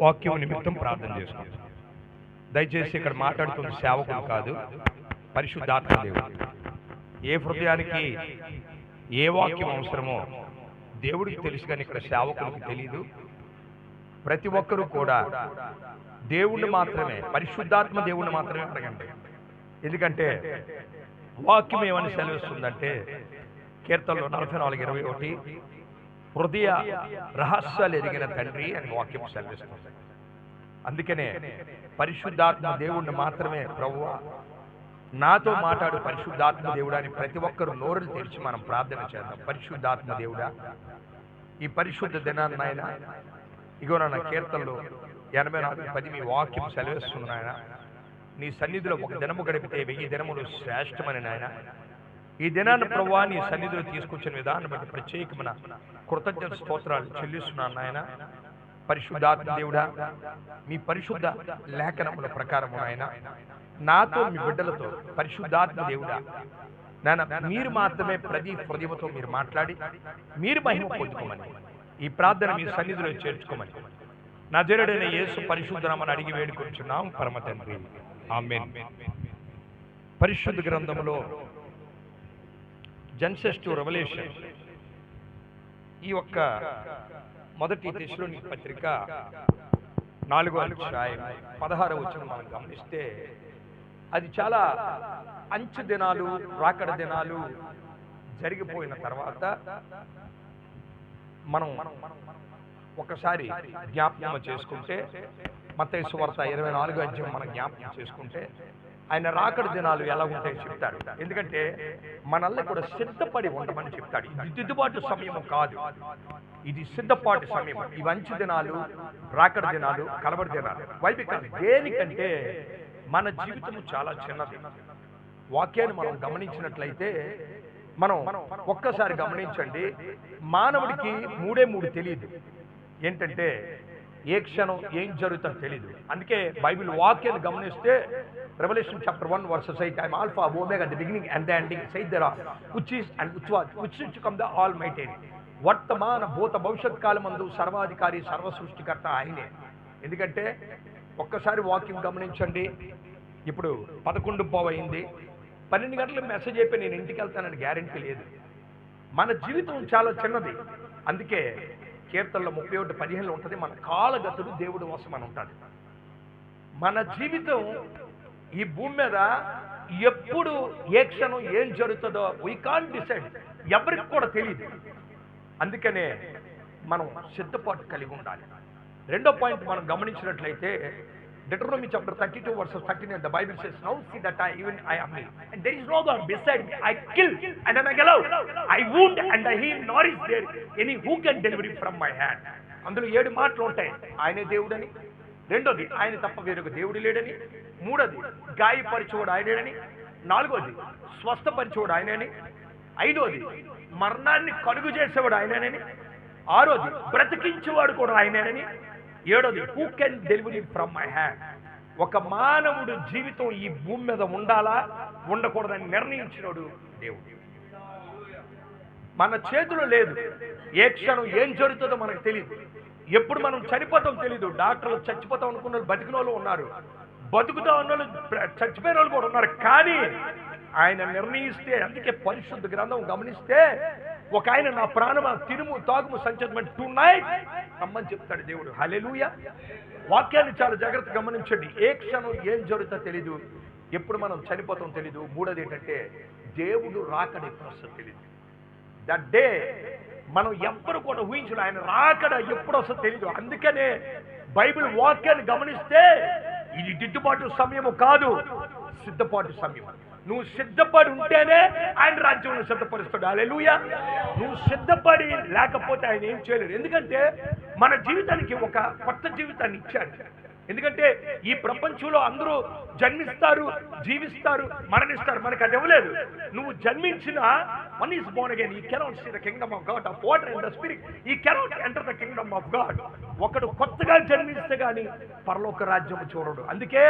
వాక్యం నిమిత్తం ప్రార్థన చేసుకుంటాం. దయచేసి ఇక్కడ మాట్లాడుతున్న సేవకుడు కాదు, పరిశుద్ధాత్మ దేవుడు. ఏ హృదయానికి ఏ వాక్యం అవసరమో దేవుడికి తెలుసు, కానీ ఇక్కడ సేవకుడికి తెలియదు. ప్రతి ఒక్కరూ కూడా దేవుణ్ణి మాత్రమే, పరిశుద్ధాత్మ దేవుణ్ణి మాత్రమే అడగండి. ఎందుకంటే వాక్యం ఏమని సెలవిస్తుందంటే కీర్తనలో 44:21 హృదయ రహస్యాలు ఎరిగిన తండ్రి అని వాక్యం సెలవిస్తుంది. అందుకనే పరిశుద్ధాత్మ దేవుణ్ణి మాత్రమే ప్రభువా నాతో మాట్లాడు పరిశుద్ధాత్మ దేవుడా అని ప్రతి ఒక్కరు నోరులు తెరిచి మనం ప్రార్థన చేద్దాం. పరిశుద్ధాత్మ దేవుడా, ఈ పరిశుద్ధ దినాన్ని నాయన ఇగో నా కీర్తనలో 84:10 మీ వాక్యం సెలవిస్తుంది నాయన. నీ సన్నిధిలో ఒక దినము గడిపితే 1000 దినములు శ్రేష్టమని నాయన. ఈ దినాన్ని ప్రభువా నీ సన్నిధిలో తీసుకొచ్చిన విధానం బట్టి ప్రత్యేకమైన కృతజ్ఞత స్తోత్రాలు చెల్లిస్తున్నాను నాయన. పరిశుద్ధాత్మ దేవుడా, మీ పరిశుద్ధ లేఖనముల ప్రకారము నాయన నాతో మీ బిడ్డలతో పరిశుద్ధాత్మ దేవుడా నాయన మీరు మాత్రమే ప్రతి హృదయంతో మీరు మాట్లాడి మీరు మహిమ పొందుకోమని ఈ ప్రార్థన మీ సన్నిధిలో చేర్చుకోమని నజరేయుడైన యేసు పరిశుద్ధ నామమున అడిగి వేడుకొంచున్నాం పరమ తండ్రి, ఆమేన్. పరిశుద్ధ గ్రంథంలో జెనసిస్ టు రెవల్యూషన్ ఈ ఒక్క మొదటి తెస్సలోనికీ పత్రిక 4వ అధ్యాయం 16వ వచనం మనం గమనిస్తే అది చాలా అంచు దినాలు, రాకడ దినాలు జరిగిపోయిన తర్వాత మనం ఒకసారి జ్ఞాపకం చేసుకుంటే మత్తయి సువార్త 24వ అధ్యాయం మనం జ్ఞాపకం చేసుకుంటే ఆయన రాకడ దినాలు ఎలా ఉంటాయో చెప్తాడు. ఎందుకంటే మనల్ని కూడా సిద్ధపడి ఉండమని చెప్తాడు. ఇది దిద్దుబాటు సమయం కాదు, ఇది సిద్ధపాటు సమయం. ఈ అంచు దినాలు, రాకడ దినాలు, కలవరి దినాలు వైవికాలు దేనికంటే మన జీవితం చాలా చిన్నది. వాక్యాన్ని మనం గమనించినట్లయితే మనం ఒక్కసారి గమనించండి, మానవుడికి మూడు తెలియదు. ఏంటంటే ఏ క్షణం ఏం జరుగుతుందో తెలియదు. అందుకే బైబిల్ వాక్యాన్ని గమనిస్తే Revelation chapter 1 verses 8 I am Alpha Omega the beginning and the ending said there are which is and which to come the almighty. వర్తమాన భూత భవిష్యత్ కాలమందు సర్వాధికారి సర్వ సృష్టికర్త ఆయనే. ఎందుకంటే ఒక్కసారి వాక్యం గమనించండి, ఇప్పుడు 11:15 అయింది, 12 గంటలకు మెసేజ్ అయిపోయి నేను ఇంటికి వెళ్తానని గ్యారెంటీ లేదు. మన జీవితం చాలా చిన్నది. అందుకే కీర్తనలో 31:15 ఉంటుంది, మన కాలగతుడు దేవుడు కోసం అని ఉంటాడు. మన జీవితం ఈ భూమి మీద ఎప్పుడు ఏ క్షణం ఏం జరుగుతుందో వీ కాంట్ డిసైడ్, ఎవరికి కూడా తెలియదు. అందుకనే మనం సిద్ధపాటు కలిగి ఉండాలి. రెండో పాయింట్ మనం గమనించినట్లయితే Deuteronomy chapter 32 verses 39 the Bible says, now see that I am me and there is no God beside me. I kill and then I allow, I wound and I heal, nor is there any who can deliver it from my hand. అందులో 7 మాటలు ఉంటాయి. ఆయనే దేవుడని, రెండోది ఆయన తప్ప వేరొక దేవుడు లేడని, మూడోది గాయపరిచేవాడు ఆయనేనని, నాలుగోది స్వస్థపరిచేవాడు ఆయనని, ఐదోది మరణాన్ని కలుగు చేసేవాడు ఆయనని, ఆరోది బ్రతికించేవాడు కూడా ఆయనని, ఏడోది who can deliver it from my hand. ఒక మానవుడు జీవితం ఈ భూమి మీద ఉండాలా ఉండకూడదని నిర్ణయించినోడు దేవుడు. మన చేతిలో లేదు. ఏ క్షణం ఏం జరుగుతుందో మనకు తెలియదు. ఎప్పుడు మనం చనిపోతాం తెలియదు. డాక్టర్లు చచ్చిపోతాం అనుకున్న వాళ్ళు బతికిన వాళ్ళు ఉన్నారు, బతుకుతా ఉన్న వాళ్ళు చచ్చిపోయిన వాళ్ళు కూడా ఉన్నారు. కానీ ఆయన నిర్ణయిస్తే, అందుకే పరిశుద్ధ గ్రంథం గమనిస్తే ఒక ఆయన నా ప్రాణమా తినుము తాగుము సంచమని టునైట్ రమ్మని చెప్తాడు దేవుడు. హల్లెలూయా. వాక్యాన్ని చాలా జాగ్రత్త గమనించండి. ఏ క్షణం ఏం జరుగుతుందో తెలీదు, ఎప్పుడు మనం చనిపోతాం తెలీదు. మూడోది ఏంటంటే దేవుడు రాకడ ఎప్పుడు వస్తుందో తెలీదు. దట్ డే మనం ఎవ్వరు కూడా ఊహించడం, ఆయన రాకడ ఎప్పుడు వస్తుందో తెలీదు. అందుకనే బైబిల్ వాక్యాన్ని గమనిస్తే ఇది దిద్దుబాటు సమయము కాదు, సిద్ధపాటు సమయం. నువ్వు సిద్ధపడి ఉంటేనే ఆయన రాజ్యంలో సిద్ధపరుస్తాడు. హల్లెలూయా. నువ్వు సిద్ధపడి లేకపోతే ఆయన ఏం చేయలేడు. ఎందుకంటే మన జీవితానికి ఒక కొత్త జీవితాన్ని ఇచ్చాడు. ఎందుకంటే ఈ ప్రపంచంలో అందరూ జన్మిస్తారు, జీవిస్తారు, మరణిస్తారు. మనకు అది ఇవ్వలేదు. నువ్వు జన్మించిన one is born again, he cannot see the kingdom of God of water and the spirit, he cannot enter the kingdom of God. ఒకడు కొత్తగా జన్మిస్తే గాని పరలోక రాజ్యం చూడడు. అందుకే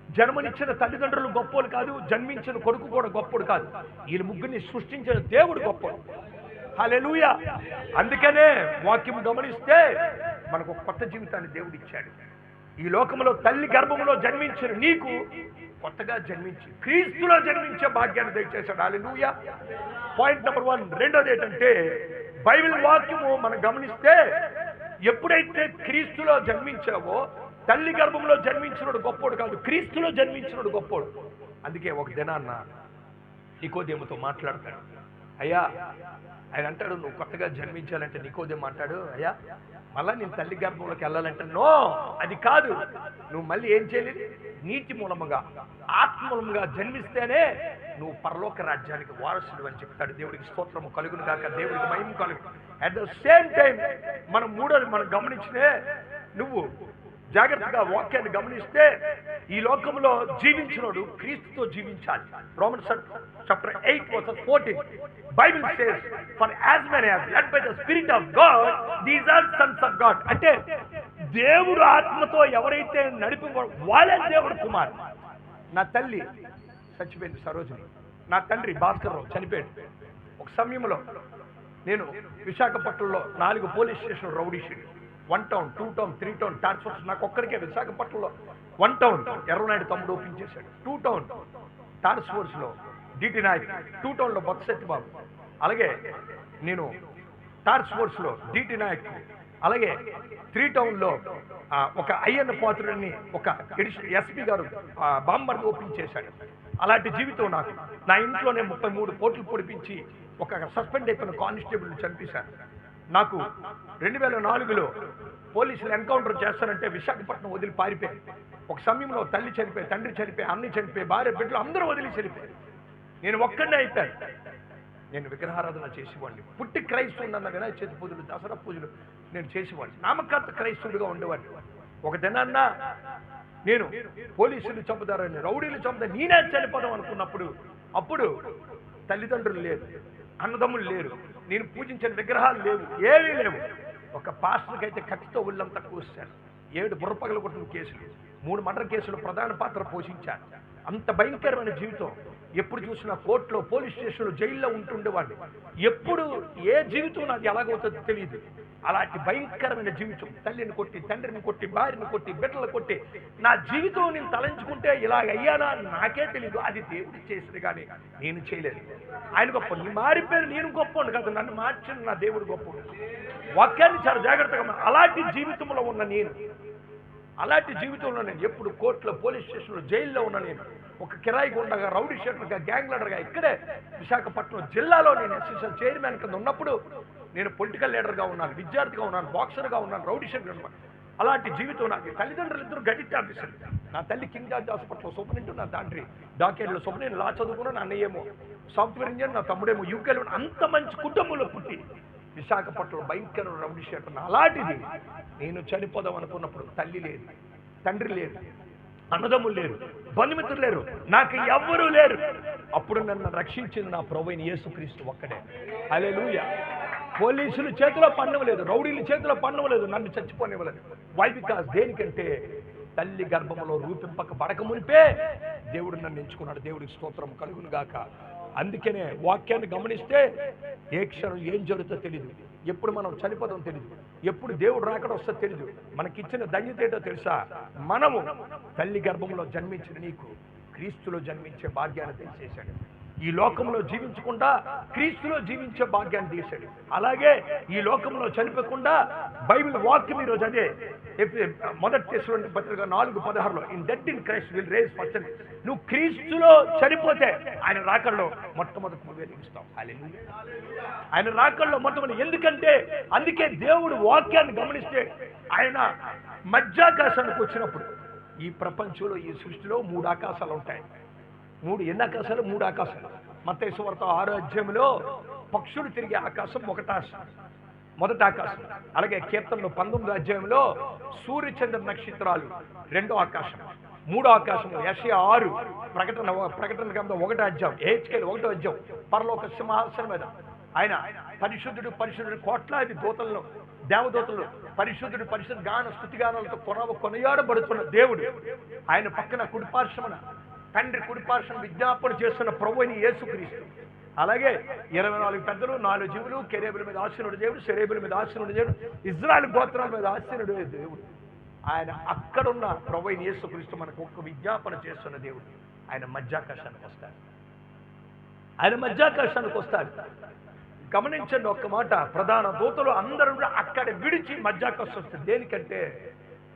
జన్మనిచ్చిన తల్లిదండ్రులు గొప్పోడు కాదు, జన్మించిన కొడుకు కూడా గొప్పోడు కాదు, వీళ్ళు ముగ్గురిని సృష్టించిన దేవుడు గొప్పోడు. హల్లెలూయా. అందుకనే వాక్యం గమనిస్తే మనకు ఒక కొత్త జీవితాన్ని దేవుడు ఇచ్చాడు. ఈ లోకంలో తల్లి గర్భంలో జన్మించిన నీకు కొత్తగా జన్మించి క్రీస్తులో జన్మించే భాగ్యాన్ని దయచేశాడు. హల్లెలూయా. Point number 1. రెండోది ఏంటంటే బైబిల్ వాక్యము మనం గమనిస్తే ఎప్పుడైతే క్రీస్తులో జన్మించావో, తల్లి గర్భంలో జన్మించినోడు గొప్పోడు కాదు, క్రీస్తులో జన్మించినోడు గొప్పోడు. అందుకే ఒక దినాన్న నికోదేముతో మాట్లాడతాడు. అయ్యా, ఆయన అంటాడు, నువ్వు కొత్తగా జన్మించాలంటే నికోదేము అంటాడు, అయ్యా మళ్ళా నేను తల్లి గర్భంలోకి వెళ్ళాలంటే నో, అది కాదు, నువ్వు మళ్ళీ ఏం చేయలేదు, నీటి మూలముగా ఆత్మ మూలముగా జన్మిస్తేనే నువ్వు పరలోక రాజ్యానికి వారసుడు అని చెప్తాడు. దేవుడికి స్తోత్రము కలుగును కాక, దేవుడికి మహిమ కలుగు. అట్ ద సేమ్ టైం మనం మూడోది మనం గమనించినే, నువ్వు జాగ్రత్తగా వాక్యాన్ని గమనిస్తే ఈ లోకంలో జీవించినోడు క్రీస్తుతో జీవించాలి. Romans chapter 8:14 Bible says, for as many as led by the Spirit of God these are sons of God. అంటే దేవుడు ఆత్మతో ఎవరైతే నడిపేవాడు వాళ్ళే దేవుడు కుమార్. నా తల్లి చచ్చిపోయింది సరోజిని, నా తండ్రి భాస్కర్ రావు చనిపోయాడు. ఒక సమయంలో నేను విశాఖపట్నంలో 4 police station rowdy sheet, 1 town, 2 town, 3 town transfers నాకు ఒక్కడికే. విశాఖపట్నంలో 1 టౌన్ ఎర్రనాయుడు తమ్ముడు ఓపెన్ చేశాడు, 2 టౌన్ టాస్క్ ఫోర్స్లో డిటి నాయక్, 2 టౌన్లో బొత్స సత్యబాబు, అలాగే నేను టాస్క్ ఫోర్స్లో డిటి నాయక్, అలాగే 3 టౌన్లో ఒక అయ్యన్న పాత్రుడిని ఒక ఎస్పీ గారు బాంబర్ని ఓపెన్ చేశాడు. అలాంటి జీవితం నాకు. నా ఇంట్లోనే 33 కోట్లు పొడిపించి ఒక సస్పెండ్ అయిపోయిన కానిస్టేబుల్ చంపేశాను. నాకు 2004లో పోలీసులు ఎన్కౌంటర్ చేస్తారంటే విశాఖపట్నం వదిలి పారిపోయారు. ఒక సమయంలో తల్లి చనిపోయి, తండ్రి చనిపోయి, అన్ని చనిపోయి, భార్య బిడ్డలు అందరూ వదిలి చనిపోయారు. నేను ఒక్కడే అయిపోయాను. నేను విగ్రహారాధన చేసేవాడిని. పుట్టి క్రైస్తవుడన్న వినాయక చవితి పూజలు, దసరా పూజలు నేను చేసేవాడిని. నామకార్థ క్రైస్తవుడిగా ఉండేవాడిని. ఒక దినాన్న నేను పోలీసులు చంపుతారని, రౌడీలు చంపుతారు, నేనే చనిపోదాం అనుకున్నప్పుడు, అప్పుడు తల్లిదండ్రులు లేరు, అన్నదమ్ములు లేరు, నేను పూజించిన విగ్రహాలు లేవు, ఏమీ లేవు. ఒక పాస్టర్కి అయితే కత్తితో ఒళ్ళంతా కోసారు. 7 బుర్రపగలు కొట్టిన కేసులు, 3 మర్డర్ కేసులు ప్రధాన పాత్ర పోషించారు. అంత భయంకరమైన జీవితం. ఎప్పుడు చూసినా కోర్టులో, పోలీస్ స్టేషన్లో, జైల్లో ఉంటుండేవాడిని. ఎప్పుడు ఏ జీవితం నాది ఎలాగవుతుందో తెలియదు. అలాంటి భయంకరమైన జీవితం. తల్లిని కొట్టి, తండ్రిని కొట్టి, భార్యని కొట్టి, బిడ్డలు కొట్టి, నా జీవితం నేను తలంచుకుంటే ఇలాగ అయ్యానా నాకే తెలియదు. అది దేవుడు చేసింది కానీ నేను చేయలేదు. ఆయన గొప్ప. నీ మారిపోయిన నేను గొప్పవాడు కాదు, నన్ను మార్చిన నా దేవుడు గొప్పవాడు. వాక్యాన్ని చాలా జాగ్రత్తగా. అలాంటి జీవితంలో ఉన్న నేను, అలాంటి జీవితంలో నేను ఎప్పుడు కోర్టులో, పోలీస్ స్టేషన్లో, జైల్లో ఉన్న నేను, ఒక కిరాయి గుండగా, రౌడీ షీటర్గా, గ్యాంగ్ లీడర్గా ఇక్కడే విశాఖపట్నం జిల్లాలో నేను ఎస్ఎస్ఎల్ చైర్మన్ కింద ఉన్నప్పుడు నేను పొలిటికల్ లీడర్గా ఉన్నాను, విద్యార్థిగా ఉన్నాను, బాక్సర్గా ఉన్నాను, రౌడీ షీటర్ ఉన్నాను. అలాంటి జీవితం నాకు. తల్లిదండ్రులు ఇద్దరు గడిట్ ఆఫీసర్లు. నా తల్లి కింగ్ జార్జ్ హాస్పిటల్లో సూపరింటెండెంట్, నా తండ్రి డాక్టర్లో సూపరింటెండెంట్, లా చదువుకున్నా. నా అన్నయ్యేమో సాఫ్ట్వేర్ ఇంజనీర్, నా తమ్ముడేమో యూకేలో. అంత మంచి కుటుంబంలో పుట్టి విశాఖపట్నంలో భయంకర రౌడీ షీటర్. అలాంటిది నేను చనిపోదాం అనుకున్నప్పుడు తల్లి లేదు, తండ్రి లేరు, అన్నదమ్ములు లేరు, బంధుమిత్రులు లేరు, నాకు ఎవ్వరూ లేరు. అప్పుడు నన్ను రక్షించింది నా ప్రభువైన యేసుక్రీస్తు ఒక్కడే. హల్లెలూయా. పోలీసుల చేతిలో పన్నవలేదు, రౌడీల చేతిలో పన్నవలేదు, నన్ను చచ్చిపోనివ్వలేదు. వై? బికాస్ దేనికంటే తల్లి గర్భంలో రూపింపక పడక మునిపే దేవుడు నన్ను ఎంచుకున్నాడు. దేవుడికి స్తోత్రం కలుగును గాక. అందుకనే వాక్యాన్ని గమనిస్తే ఏ క్షణం ఏం జరుగుతుందో తెలియదు, ఎప్పుడు మనం చనిపోతాం తెలియదు, ఎప్పుడు దేవుడు రాకడ వస్తుందో తెలియదు. మనకిచ్చిన ధన్యత ఏంటో తెలుసా? మనము తల్లి గర్భంలో జన్మించిన నీకు క్రీస్తులో జన్మించే భాగ్యాన్ని తెలిసేశాడు. ఈ లోకంలో జీవించకుండా క్రీస్తులో జీవించే భాగ్యాన్ని తీశాడు. అలాగే ఈ లోకంలో చనిపోకుండా బైబిల్ వాక్యం ఈరోజు అదే. మొదటి తెస్సలోనికీ పత్రిక 4:16 in dead in Christ will rise first. నువ్వు క్రీస్తులో చనిపోతే ఆయన రాకడలో మొట్టమొదటి నువ్వే లెగుస్తావు. హల్లెలూయా. ఆయన రాకడలో మొట్టమొదటి. ఎందుకంటే అందుకే దేవుడు వాక్యాన్ని గమనిస్తే ఆయన మధ్యాకాశానికి వచ్చినప్పుడు, ఈ ప్రపంచంలో, ఈ సృష్టిలో 3 ఆకాశాలు ఉంటాయి. ఎన్ని ఆకాశాలు? 3 ఆకాశాలు. మత్తయి సువార్త 6వ అధ్యాయంలో పక్షులు తిరిగే ఆకాశం మొదటి ఆకాశం. అలాగే కీర్తనలు 19వ అధ్యాయంలో సూర్యచంద్ర నక్షత్రాలు 2వ ఆకాశం. 3వ ఆకాశం యెషయా 6, ప్రకటన గ్రంథం 1వ అధ్యాయం, ఎహెచ్కేలు 1వ అధ్యాయం. పరలోక సింహాసనం మీద ఆయన పరిశుద్ధుడు పరిశుద్ధుడు, కోట్లాది దూతలను, దేవదూతలు పరిశుద్ధుడు పరిశుద్ధ గాన స్తుతిగానాలతో కొనయాడబడుతున్న దేవుడు. ఆయన పక్కన కుడిపార్శ్వమున తండ్రి కుడిపార్శ్వం విజ్ఞాపన చేస్తున్న ప్రభువైన యేసుక్రీస్తు. అలాగే 24 పెద్దలు, 4 జీవులు, కెరూబుల మీద ఆసీనుడు దేవుడు, సెరేబుల మీద ఆసీనుడు దేవుడు, ఇశ్రాయేలు గోత్రాల మీద ఆసీనుడు దేవుడు. ఆయన అక్కడున్న ప్రభువైన యేసుక్రీస్తు మనకు ఒక్క విజ్ఞాపన చేస్తున్న దేవుడు. ఆయన మధ్యాకాశానికి వస్తాడు. ఆయన మధ్యాకాశానికి వస్తాడు. గమనించండి ఒక్క మాట, ప్రధాన దూతలు అందరూ కూడా అక్కడ విడిచి మధ్యాకాశం వస్తుంది. దేనికంటే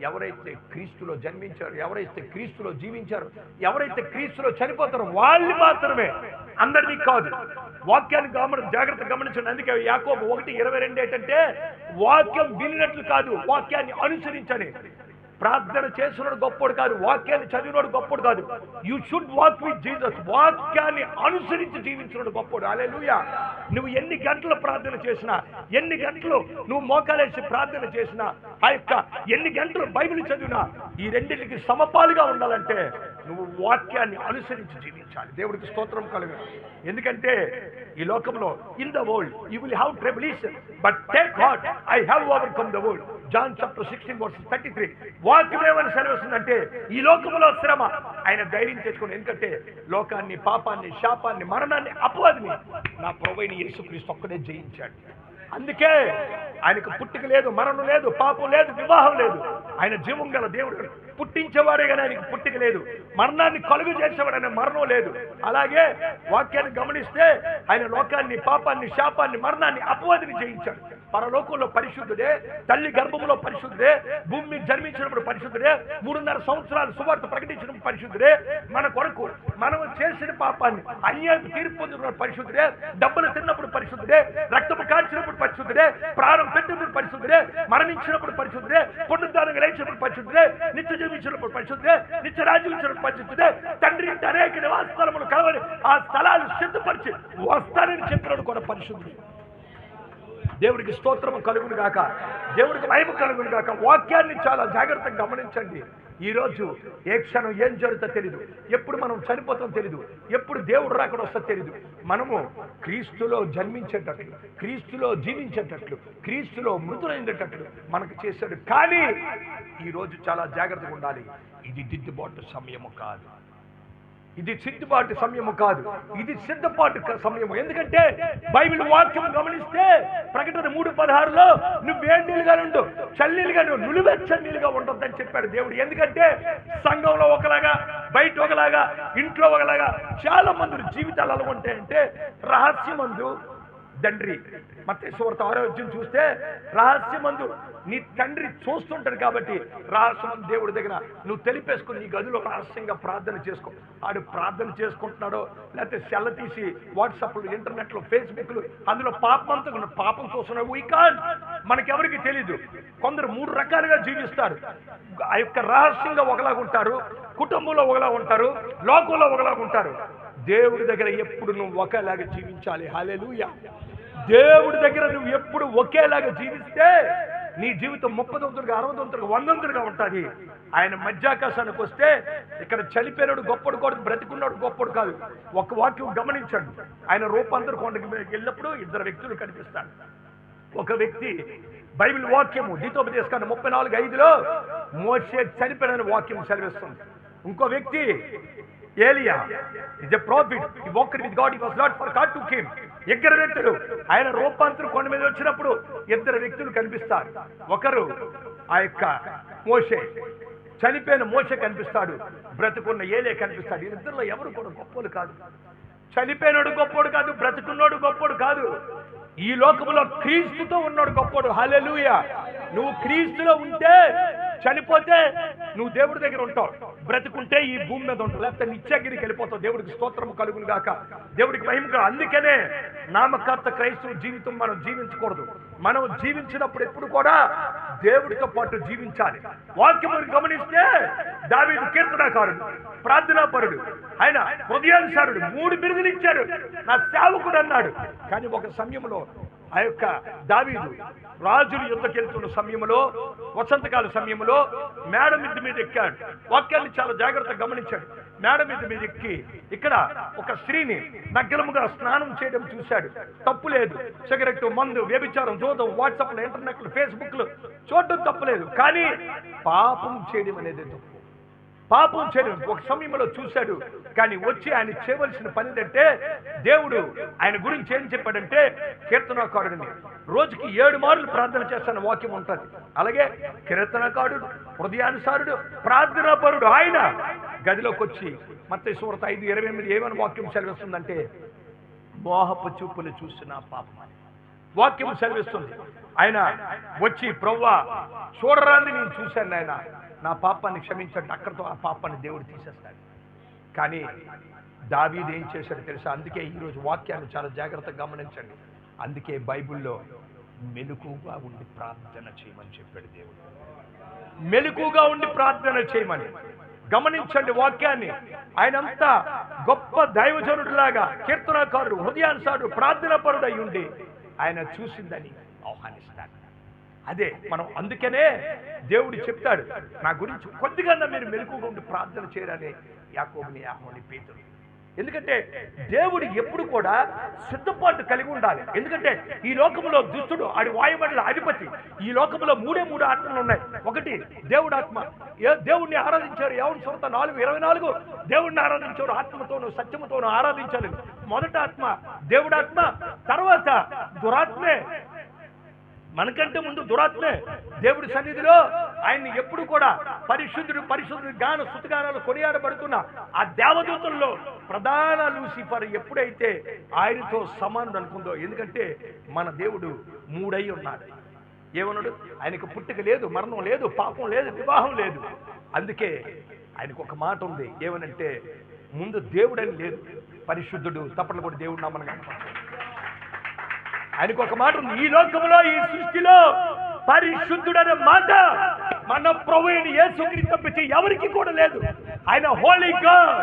ఎవరైతే క్రీస్తులో జన్మించారో, ఎవరైతే క్రీస్తులో జీవించారో, ఎవరైతే క్రీస్తులో చనిపోతారో వాళ్ళు మాత్రమే, అందరినీ కాదు. వాక్యాన్ని జాగ్రత్త గమనించండి. అందుకే యాకోబు 1:22 ఏంటంటే వాక్యం వినినట్లు కాదు, వాక్యాన్ని అనుసరించని. ప్రార్థన చేసినోడు గొప్పోడు కాదు, వాక్యాన్ని చదివినోడు గొప్పోడు కాదు. You should walk with Jesus. వాక్యాన్ని అనుసరించి జీవించినోడు గొప్పోడు. హల్లెలూయా. నువ్వు ఎన్ని గంటలు ప్రార్థన చేసినా, ఎన్ని గంటలు నువ్వు మోకాలేసి ప్రార్థన చేసినా, ఆ యొక్క ఎన్ని గంటలు బైబిల్ చదివినా, ఈ రెండింటికి సమపాలుగా ఉండాలంటే నువ్వు వాక్యాన్ని అనుసరించి జీవించాలి. దేవుడికి స్తోత్రం కలుగును. ఎందుకంటే ఈ లోకంలో in the world you will have troubles, but take heart, I have overcome the world. John chapter 16:33. వాక్యం ఏమని సెలవుస్తుందంటే ఈ లోకంలో శ్రమ, ఆయన ధైర్యం తెచ్చుకోండి. ఎందుకంటే లోకాన్ని, పాపాన్ని, శాపాన్ని, మరణాన్ని, అపవాదిని నా ప్రభువైన యేసుక్రీస్తు ఒక్కడే జయించాడు. అందుకే ఆయనకు పుట్టుక లేదు, మరణం లేదు, పాపం లేదు, వివాహం లేదు. ఆయన జీవం గల దేవుడు, పుట్టించేవాడే కానీ ఆయనకు పుట్టుక లేదు. మరణాన్ని కలుగు చేసేవాడనే మరణం లేదు. అలాగే వాక్యాన్ని గమనిస్తే ఆయన లోకాన్ని, పాపాన్ని, శాపాన్ని, మరణాన్ని, అపవాదిని జయించాడు. పరలోకంలో పరిశుద్ధుడే, తల్లి గర్భంలో పరిశుద్ధుడే, భూమి జన్మించినప్పుడు పరిశుద్ధుడే, 3.5 సంవత్సరాలు సువార్త ప్రకటించినప్పుడు పరిశుద్ధుడే, మన కొరకు మనం చేసిన పాపాన్ని అన్యాయం తీర్పు పొందినప్పుడు పరిశుద్ధుడే, డబ్బులు తిన్నప్పుడు పరిశుద్ధుడే, రక్తము కాల్చినప్పుడు పరిశుద్ధుడే, ప్రాణం పెట్టినప్పుడు పరిశుద్ధుడే, మరణించినప్పుడు పరిశుద్ధుడే, పునరుద్ధానంగా లేచినప్పుడు పరిశుద్ధుడే, నిత్య జీవించినప్పుడు పరిశుద్ధుడే, నిత్య రాజ్యం ఇచ్చినప్పుడు పరిశుద్ధుడే, తండ్రి ఇంటి అనేక నివాస స్థలములు కలవని ఆ స్థలాలు సిద్ధపరిచి వస్తానని చెప్పినప్పుడు కూడా పరిశుద్ధుడే. దేవుడికి స్తోత్రము కలుగును గాక, దేవుడికి మహిమ కలుగును గాక. వాక్యాన్ని చాలా జాగ్రత్తగా గమనించండి. ఈరోజు ఏ క్షణం ఏం జరుగుతుందో తెలీదు, ఎప్పుడు మనం చనిపోతాం తెలీదు, ఎప్పుడు దేవుడు రాకడ వస్తో తెలీదు. మనము క్రీస్తులో జన్మించేటట్లు, క్రీస్తులో జీవించేటట్లు, క్రీస్తులో మృతులైనట్లు మనకు చేశాడు. కానీ ఈరోజు చాలా జాగ్రత్తగా ఉండాలి. ఇది దిద్దుబాటు సమయము కాదు, ఇది సిద్ధపాటు సమయము కాదు, ఇది సిద్ధపాటు సమయము. ఎందుకంటే బైబిల్ వాక్యం గమనిస్తే ప్రకటన 3:16లో నువ్వు వేడి నీళ్ళుగా ఉండు, చల్లనీళ్ళుగా నువ్వు నులివెచ్చని నీళ్ళుగా ఉండొద్దని చెప్పాడు దేవుడు. ఎందుకంటే సంఘంలో ఒకలాగా, బయట ఒకలాగా, ఇంట్లో ఒకలాగా చాలా మంది జీవితాలు అలా ఉంటాయంటే రహస్యమందు తండ్రి, మత్తయి సువార్త 6వ అధ్యాయం చూస్తే రహస్యమందు నీ తండ్రి చూస్తుంటాడు. కాబట్టి రహస్యమందు దేవుడి దగ్గర నువ్వు తెలిపేసుకుని నీ గదిలో రహస్యంగా ప్రార్థన చేసుకో. ఆడు ప్రార్థన చేసుకుంటున్నాడో లేకపోతే సెల్ల తీసి వాట్సాప్లు, ఇంటర్నెట్లో, ఫేస్బుక్లు అందులో పాపం చూస్తున్నాడు. వీ కాంట్, మనకెవరికి తెలీదు. కొందరు 3 రకాలుగా జీవిస్తారు. ఆ యొక్క రహస్యంగా ఒకలాగా ఉంటారు, కుటుంబంలో ఒకలా ఉంటారు, లోకంలో ఒకలాగా ఉంటారు. దేవుడి దగ్గర ఎప్పుడు నువ్వు ఒకేలాగా జీవించాలి. హల్లెలూయా. దేవుడి దగ్గర నువ్వు ఎప్పుడు ఒకేలాగా జీవిస్తే నీ జీవితం 30 60 100 ఉంటుంది. ఆయన మధ్యాకాశానికి వస్తే ఇక్కడ చనిపోయినాడు గొప్పడు కాదు, బ్రతికున్నాడు గొప్పడు కాదు. ఒక వాక్యం గమనించండి. ఆయన రూపాంతర కొండకి వెళ్ళినప్పుడు 2 వ్యక్తులు కనిపిస్తాడు. ఒక వ్యక్తి బైబిల్ వాక్యము ద్వితోపదేశకాండం 34:5లో మోషే చనిపోయిన వాక్యం సెలవిస్తుంది. ఇంకో వ్యక్తి ఏలియా is a prophet, he walked with God, he was not for God to him. 2 వ్యక్తులు ఆయన రూపాంతరం కొండ మీద వచ్చినప్పుడు 2 వ్యక్తులు కనిపిస్తారు. ఒకరు ఆ యొక్క మోషే, చనిపోయిన మోషే కనిపిస్తాడు, బ్రతుకున్న ఏలియా కనిపిస్తాడు. ఇద్దరిలో ఎవరు కూడా గొప్పోడు కాదు. చనిపోయినోడు గొప్పోడు కాదు, బ్రతుకున్నోడు గొప్పోడు కాదు. ఈ లోకంలో క్రీస్తుతో ఉన్నాడు గొప్పోడు. హల్లెలూయా. నువ్వు క్రీస్తులో ఉంటే చనిపోతే నువ్వు దేవుడి దగ్గర ఉంటావు, బ్రతుకుంటే ఈ భూమి మీద ఉంటావు, లేకపోతే నిత్యగిరికి వెళ్ళిపోతావు. దేవుడికి స్తోత్రము కలుగును గాక, దేవుడికి మహిమ. అందుకనే నామకర్త క్రైస్తవ జీవితం మనం జీవించకూడదు. మనం జీవించినప్పుడు ఎప్పుడు కూడా దేవుడితో పాటు జీవించాలి. వాక్యమును గమనిస్తే దావీదు కీర్తనాకారుడు, ప్రార్థనాపరుడు, ఆయన హృదయానుసారుడు, 3 బిరుదులు ఇచ్చాడు, నా సేవకుడు అన్నాడు. కానీ ఒక సమయంలో ఆ యొక్క దావీదు రాజులు యుద్ధకెళ్తున్న సమయంలో, వసంతకాల సమయంలో మేడ మీద ఎక్కాడు. వాక్యాన్ని చాలా జాగ్రత్తగా గమనించాడు. మేడ మీద ఎక్కి ఇక్కడ ఒక స్త్రీని నగ్నముగా స్నానం చేయడం చూశాడు. తప్పు లేదు. సిగరెట్, మందు, వ్యభిచారం, జూదం, వాట్సాప్లు, ఇంటర్నెట్లు, ఫేస్బుక్లు చూడడం తప్పులేదు. కానీ పాపం చేయడం అనేది తప్పు. పాపం చేయడం ఒక సమయంలో చూశాడు. కానీ వచ్చి ఆయన చేయవలసిన పని ఏంటంటే, దేవుడు ఆయన గురించి ఏం చెప్పాడంటే, కీర్తనకారుడిని రోజుకి 7 మార్లు ప్రార్థన చేస్తాను వాక్యం ఉంటుంది. అలాగే కీర్తనకారుడు, హృదయానుసారుడు, ప్రార్థనాపరుడు ఆయన గదిలోకి వచ్చి మత్తయి సువార్త 5:28 ఏమని వాక్యం సెలవిస్తుందంటే, మోహపు చూపులు చూసిన పాపం అని వాక్యం సెలవిస్తుంది. ఆయన వచ్చి ప్రభువా చూడరాంది నేను చూశాను, ఆయన నా పాపాన్ని క్షమించండి, అక్కడితో ఆ పాపాన్ని దేవుడు తీసేస్తాడు. కానీ దావీదు ఏం చేశాడు తెలుసా? అందుకే ఈరోజు వాక్యాన్ని చాలా జాగ్రత్తగా గమనించండి. అందుకే బైబిల్లో మెలకుగా ఉండి ప్రార్థన చేయమని చెప్పాడు దేవుడు. మెలకుగా ఉండి ప్రార్థన చేయమని గమనించండి వాక్యాన్ని. ఆయనంతా గొప్ప దైవజనుడిలాగా కీర్తనకారుడు, హృదయానుసారుడు, ప్రార్థనాపరుడు అయి ఉండి ఆయన చూసిందని ఆహ్వానిస్తాడు. అదే మనం అందుకనే దేవుడు చెప్తాడు, నా గురించి కొద్దిగా మీరు మెలకుగా ఉండి ప్రార్థన చేయరని యాకోబుని, యోహానుని, పేతురు. ఎందుకంటే దేవుడు ఎప్పుడు కూడా సిద్ధపాటు కలిగి ఉండాలి. ఎందుకంటే ఈ లోకంలో దుష్టుడు, ఆడి వాయుమండల అధిపతి. ఈ లోకంలో మూడే ఆత్మలు ఉన్నాయి. ఒకటి దేవుడు ఆత్మ. దేవుణ్ణి ఆరాధించారు. యోహాను సువార్త 4:24 దేవుణ్ణి ఆరాధించారు, ఆత్మతోనూ సత్యముతోనూ ఆరాధించాలి. మొదట ఆత్మ దేవుడు ఆత్మ, తర్వాత దురాత్మే. మనకంటే ముందు దురాత్మే. దేవుడి సన్నిధిలో ఆయన్ని ఎప్పుడు కూడా పరిశుద్ధుడు గాన స్తుతిగానాలు కొనియాడబడుతున్న ఆ దేవదూతల్లో ప్రధాన లూసిఫర్ ఎప్పుడైతే ఆయనతో సమానుడు అనుకుందో, ఎందుకంటే మన దేవుడు 3 అయి ఉన్నాడు. ఏమన్నాడు? ఆయనకు పుట్టుక లేదు, మరణం లేదు, పాపం లేదు, వివాహం లేదు. అందుకే ఆయనకు ఒక మాట ఉంది. ఏమనంటే, ముందు దేవుడని లేదు, పరిశుద్ధుడు. తప్పట్లు కూడా దేవుడు నామని కనపడుతుంది. ఆయనకు ఒక మాట ఉంది, ఈ లోకంలో, ఈ సృష్టిలో పరిశుద్ధుడనే మాట మన ప్రభువైన యేసుక్రీస్తు తప్పించి ఎవరికి కూడా లేదు. ఆయన హోలీ గాడ్.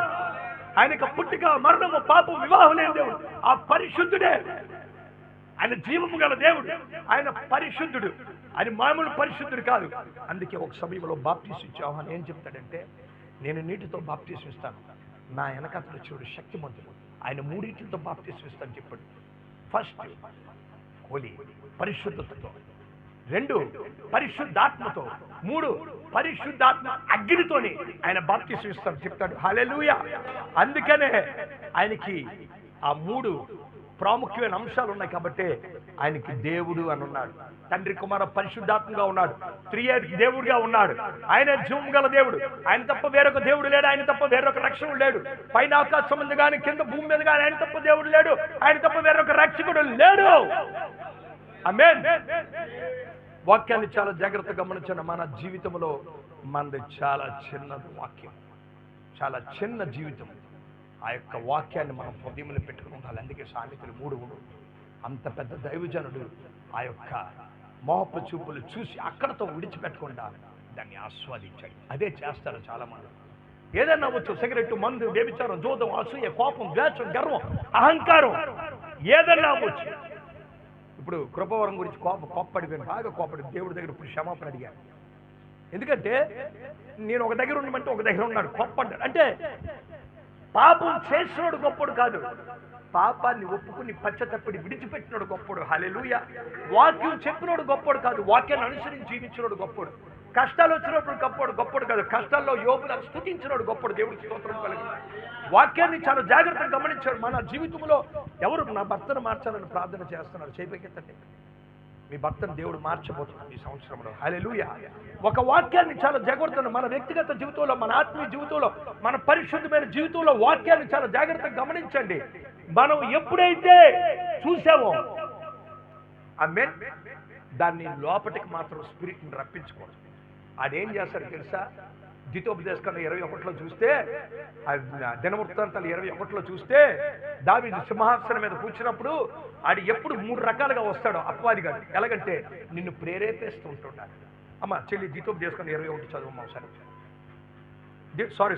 ఆయనకు పుట్టుక, మరణము, పాపం, వివాహం లేని దేవుడు. ఆ పరిశుద్ధుడే. ఆయన జీవము గల దేవుడు. ఆయన పరిశుద్ధుడు. ఆయన మామూలు పరిశుద్ధుడు కాదు. అందుకే ఒక సమయంలో బాప్టిసం ఇచ్చే యోహాను ఏం చెప్తాడంటే, నేను నీటితో బాప్టిసం ఇస్తాను, నా వెనకతలు చూడు శక్తిమంతుడు, ఆయన 3 బాప్టిసం ఇస్తాను చెప్పాడు. ఫస్ట్ హోలీ, పరిశుద్ధతతో. 2 పరిశుద్ధాత్మతో. 3 పరిశుద్ధాత్మ అగ్నితోని ఆయన బాప్తిసం ఇస్తాడు చెప్తాడు. హల్లెలూయా. అందుకనే ఆయనకి ఆ 3 ప్రాముఖ్యమైన అంశాలు ఉన్నాయి. కాబట్టి ఆయనకి దేవుడు అని ఉన్నాడు. తండ్రి, కుమార, పరిశుద్ధాత్మగా ఉన్నాడు. త్రియేక దేవుడిగా ఉన్నాడు. ఆయన జీవం గల దేవుడు. ఆయన తప్ప వేరొక దేవుడు లేడు. ఆయన తప్ప వేరొక రక్షకుడు లేడు. పైన ఆకాశం మీద కానీ కింద భూమి మీద కానీ ఆయన తప్ప దేవుడు లేడు. ఆయన తప్ప వేరొక రక్షకుడు లేడు. ఆమేన్. వాక్యాన్ని చాలా జాగ్రత్తగా గమనించండి. మన జీవితంలో మనది చాలా చిన్నది వాక్యం, చాలా చిన్న జీవితం. ఆ యొక్క వాక్యాన్ని మనం హృదయంలో పెట్టుకుని ఉండాలి. అందుకే సామెతలు 3 అంత పెద్ద దైవజనుడు ఆ యొక్క మోహపు చూపులు చూసి అక్కడతో విడిచిపెట్టకుండా దాన్ని ఆస్వాదించాడు. అదే చేస్తారు చాలా మంది. ఏదైనా వచ్చు, సిగరెట్, మందు, వ్యభిచారం, జోదం, అసూయ, కోపం, ద్వేషం, గర్వం, అహంకారం, ఏదైనా వచ్చు. ఇప్పుడు కృపవరం గురించి కోప్పడిపోయాను, బాగా కోప్పడి దేవుడి దగ్గర ఇప్పుడు క్షమాపణ అడిగాను. ఎందుకంటే నేను ఒక దగ్గర ఉండమంటే ఒక దగ్గర ఉన్నాడు, కోప్పడ్డాడు. అంటే పాపం చేసినోడు గొప్పడు కాదు, పాపాన్ని ఒప్పుకుని పశ్చాత్తాపడి విడిచిపెట్టినోడు గొప్పడు. హల్లెలూయా. వాక్యం చెప్పినోడు గొప్పడు కాదు, వాక్యాన్ని అనుసరించి జీవించినోడు గొప్పడు. కష్టాలు వచ్చినప్పుడు గొప్పడు కాదు, కష్టాల్లో యోబులను స్తుతించినోడు గొప్పడు. దేవుడికి స్తోత్రం కలిగి వాక్యాన్ని చాలా జాగ్రత్తగా గమనించాడు. మన జీవితంలో ఎవరు నా భర్తను మార్చాలని ప్రార్థన చేస్తున్నారు? చేపకెత్తండి. మీ భర్తను దేవుడు మార్చబోతున్నాడు ఈ సంవత్సరంలో. హల్లెలూయా. ఒక వాక్యాన్ని చాలా జాగ్రత్తగా మన వ్యక్తిగత జీవితంలో, మన ఆత్మీయ జీవితంలో, మన పరిశుద్ధమైన జీవితంలో వాక్యాన్ని చాలా జాగ్రత్తగా గమనించండి. మనం ఎప్పుడైతే చూసామో ఆమేన్, దాన్ని లోపటికి మాత్రం స్పిరిట్ని రప్పించుకోవచ్చు. ఆడేం చేస్తాడు తెలుసా? ద్వితోపదేశకాండ 21లో చూస్తే, దినవృత్తాంతాలు 21లో చూస్తే, దావీదు సింహాసనం మీద కూర్చున్నప్పుడు ఆడు ఎప్పుడు 3 రకాలుగా వస్తాడు అపవాది గారు. ఎలాగంటే నిన్ను ప్రేరేపిస్తూ ఉంటున్నాడు. అమ్మ చెల్లి, ద్వితోపదేశకాండ 21 చదువమ్మా ఒకసారి. సారీ